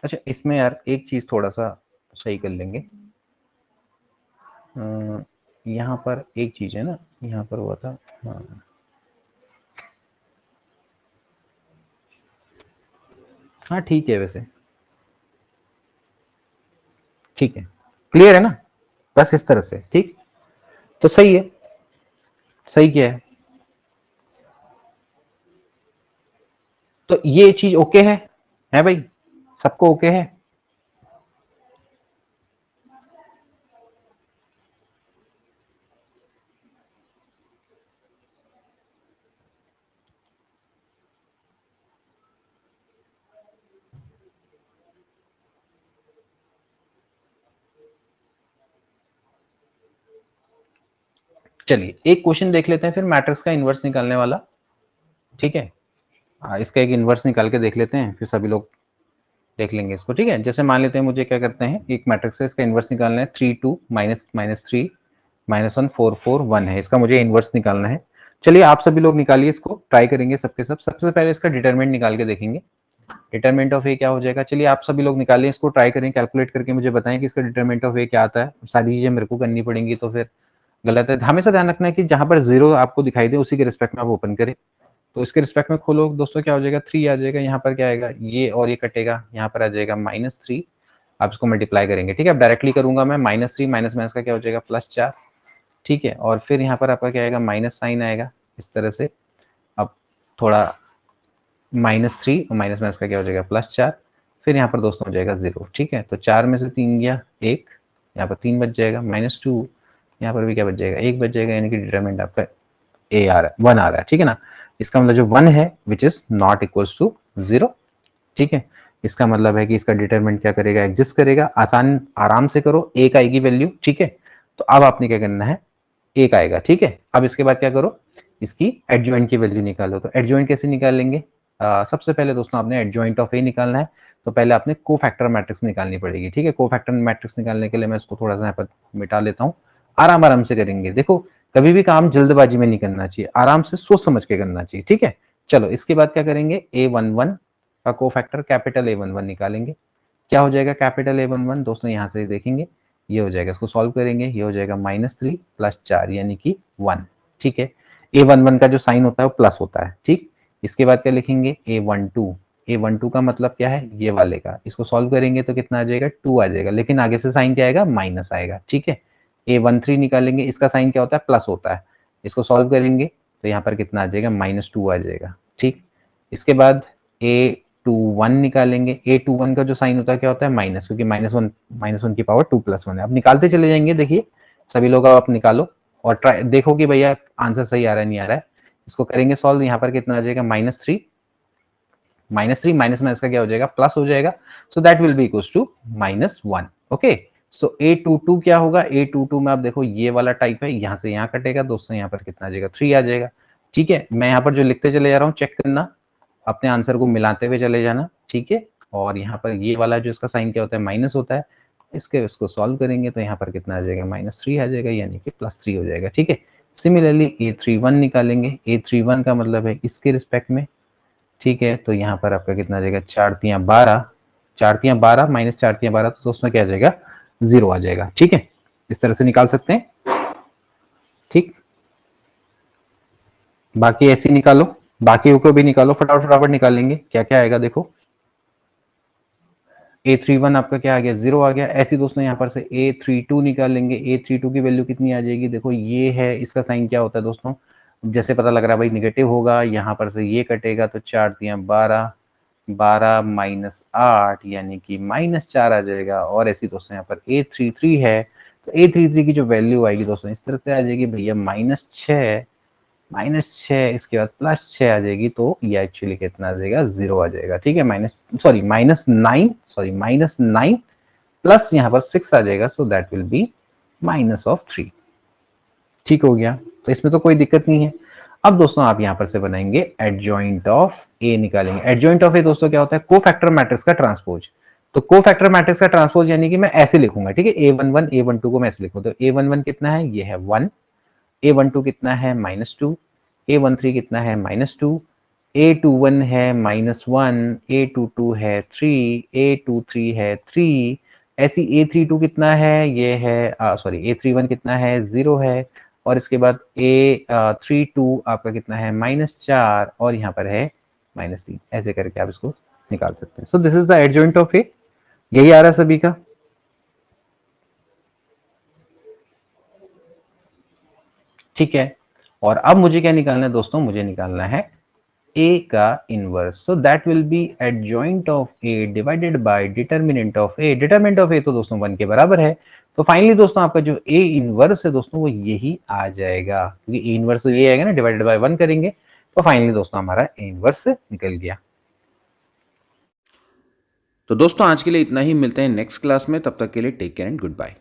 अच्छा, इसमें यार एक चीज थोड़ा सा सही कर लेंगे। यहाँ पर एक चीज है ना, यहाँ पर हुआ था, हाँ हाँ ठीक है, वैसे ठीक है, क्लियर है ना, बस इस तरह से, ठीक। तो सही है, सही किया तो ये चीज ओके है भाई, सबको ओके है? चलिए एक क्वेश्चन देख लेते हैं फिर मैट्रिक्स का इन्वर्स निकालने वाला, ठीक है। इसका एक इन्वर्स निकाल के देख लेते हैं, फिर सभी लोग देख लेंगे इसको, ठीक है। जैसे मान लेते हैं मुझे क्या करते हैं, एक मैट्रिक्स है, इसका इन्वर्स निकालना है, 3 2 माइनस माइनस 3 -1 4 4 1 है, इसका मुझे इन्वर्स निकालना है। चलिए आप सभी लोग निकालिए, इसको ट्राई करेंगे सबके सब। सबसे पहले इसका डिटरमिनेंट निकाल के देखेंगे, डिटरमिनेंट ऑफ ए क्या हो जाएगा। चलिए आप सभी लोग निकालिए, इसको ट्राई करें, कैलकुलेट करके मुझे बताएं कि इसका डिटरमिनेंट ऑफ ए क्या आता है। सारी चीजें मेरे को करनी पड़ेंगी तो फिर गलत है। हमेशा ध्यान रखना है कि जहां पर जीरो आपको दिखाई दे उसी के रिस्पेक्ट में आप ओपन करें। तो इसके रिस्पेक्ट में खोलो दोस्तों, क्या हो जाएगा, 3 आ जाएगा, यहाँ पर क्या आएगा, ये और ये कटेगा, यहाँ पर आ जाएगा -3। आप इसको मल्टीप्लाई करेंगे, ठीक है। अब डायरेक्टली करूंगा मैं, -3 माइनस माइनस का क्या हो जाएगा, +4, ठीक है। और फिर यहाँ पर आपका क्या आएगा, माइनस साइन आएगा इस तरह से। अब थोड़ा -3 और माइनस माइनस का क्या हो जाएगा, +4। फिर यहाँ पर दोस्तों हो जाएगा 0, ठीक है। तो 4 में से 3 गया 1, यहाँ पर 3 बच जाएगा, -2, यहाँ पर भी क्या बच जाएगा, 1 बच जाएगा, यानी कि डिटरमिनेंट आपका ए आ रहा है, 1 आ रहा है, ठीक है ना। इसका मतलब जो 1 है which is not equals to 0, ठीक है। इसका मतलब है कि इसका डिटरमिनेंट क्या करेगा, एग्जिस्ट करेगा। आसान आराम से करो, एक आएगी वैल्यू, ठीक है। तो अब आपने क्या करना है, एक आएगा, ठीक है। अब इसके बाद क्या करो, इसकी एडजॉइंट की वैल्यू निकालो। तो एडजॉइंट कैसे निकालेंगे? सबसे पहले दोस्तों आपने एडजॉइंट ऑफ ए निकालना है, तो पहले आपने कोफैक्टर मैट्रिक्स निकालनी पड़ेगी, ठीक है। कोफैक्टर मैट्रिक्स निकालने के लिए मैं इसको थोड़ा सा यहाँ पर मिटा लेता हूँ। आराम आराम से करेंगे, देखो कभी भी काम जल्दबाजी में नहीं करना चाहिए, आराम से सोच समझ के करना चाहिए, ठीक है। चलो इसके बाद क्या करेंगे, A11 का कोफैक्टर कैपिटल A11 निकालेंगे। क्या हो जाएगा कैपिटल A11 दोस्तों, यहाँ से देखेंगे, ये हो जाएगा, इसको सॉल्व करेंगे, ये हो जाएगा -3 +4 यानी कि 1, ठीक है। A11 का जो साइन होता है वो प्लस होता है, ठीक। इसके बाद क्या लिखेंगे, A12 का मतलब क्या है, ये वाले का, इसको सॉल्व करेंगे तो कितना आ जाएगा, 2 आ जाएगा, लेकिन आगे से साइन क्या आएगा, माइनस आएगा, ठीक है। A13 निकालेंगे, इसका साइन क्या होता है, प्लस होता है, इसको सॉल्व करेंगे तो यहाँ पर कितना आ जाएगा, -2 आ जाएगा, ठीक। इसके बाद A21 निकालेंगे, A21 का जो साइन होता है क्या होता है, माइनस, क्योंकि -1 की पावर 2+1 है। अब निकालते चले जाएंगे, देखिए सभी लोग आप निकालो और ट्राई देखो कि भैया आंसर सही आ रहा है नहीं आ रहा है। इसको करेंगे सॉल्व, यहाँ पर कितना आ जाएगा, -3 -3 माइनस माइनस का क्या हो जाएगा, प्लस हो जाएगा, so that will be equals to -1, okay. So A22 क्या होगा, A22 में आप देखो ये वाला टाइप है, यहाँ से यहाँ कटेगा दोस्तों, यहाँ पर कितना आ जाएगा, 3 आ जाएगा, ठीक है। मैं यहाँ पर जो लिखते चले जा रहा हूँ चेक करना, अपने आंसर को मिलाते हुए चले जाना, ठीक है। और यहाँ पर ये वाला जो इसका साइन क्या होता है, माइनस होता है, इसके इसको सॉल्व करेंगे तो यहाँ पर कितना आ जाएगा, -3 आ जाएगा, यानी कि +3 हो जाएगा। ठीक है, सिमिलरली A31 निकालेंगे, A31 का मतलब है इसके रिस्पेक्ट में। ठीक है, तो यहाँ पर आपका कितना आ जाएगा, 4 तियाँ 12, 4 तियाँ 12 माइनस 4 तियाँ 12, तो दोस्तों क्या आ जाएगा, 0 आ जाएगा। ठीक है, इस तरह से निकाल सकते हैं। ठीक, बाकी ऐसे ही निकालो, बाकी को भी निकालो, फटाफट फटाफट निकालेंगे, क्या क्या आएगा देखो। A31 आपका क्या आ गया, 0 आ गया। ऐसे दोस्तों यहाँ पर से A32 निकालेंगे, A32 की वैल्यू कितनी आ जाएगी, देखो ये है, इसका साइन क्या होता है दोस्तों, जैसे पता लग रहा है भाई निगेटिव होगा, यहाँ पर से ये कटेगा तो 4 तियाँ 12, 12 माइनस 8 यानी कि -4 आ जाएगा। और ऐसी दोस्तों यहाँ पर A33 है, तो A33 की जो वैल्यू आएगी दोस्तों इस तरह से आ जाएगी भैया, -6, -6 इसके बाद +6 आ जाएगी, तो ये एक्चुअली कितना आ जाएगा, 0 आ जाएगा। ठीक है, -9 प्लस यहाँ पर 6 आ जाएगा, सो दैट विल बी -3। ठीक हो गया, तो इसमें तो कोई दिक्कत नहीं है। अब दोस्तों आप यहाँ पर से बनाएंगे एडजॉइंट ऑफ ए, निकालेंगे। एडजॉइंट ऑफ ए दोस्तों क्या होता है, कोफैक्टर मैट्रिक्स का ट्रांसपोज। तो कोफैक्टर मैट्रिक्स का ट्रांसपोज यानी कि मैं ऐसे लिखूंगा, ठीक है, A11 A12 को मैं ऐसे लिखूंगा, तो A11 कितना है, ये है 1, A12 कितना है, -2, A13 कितना है, -2, A21 है -1, A22 है 3, A23 है 3, ऐसी A32 कितना है, ये है सॉरी A31 कितना है, 0 है, और इसके बाद A32 आपका कितना है, -4, और यहाँ पर है -3। ऐसे करके आप इसको निकाल सकते हैं। So this is the adjoint of a, यही आ रहा है सभी का। ठीक है, और अब मुझे क्या निकालना है दोस्तों, मुझे निकालना है a का inverse. So that will B adjoint of a divided by determinant of a। Determinant of a तो दोस्तों 1 के बराबर है, तो फाइनली दोस्तों आपका जो a इनवर्स है दोस्तों वो यही आ जाएगा, क्योंकि a इनवर्स तो ये आएगा ना, डिवाइडेड बाय 1 करेंगे, तो फाइनली दोस्तों हमारा a इनवर्स निकल गया। तो दोस्तों आज के लिए इतना ही, मिलते हैं नेक्स्ट क्लास में, तब तक के लिए take care and good bye.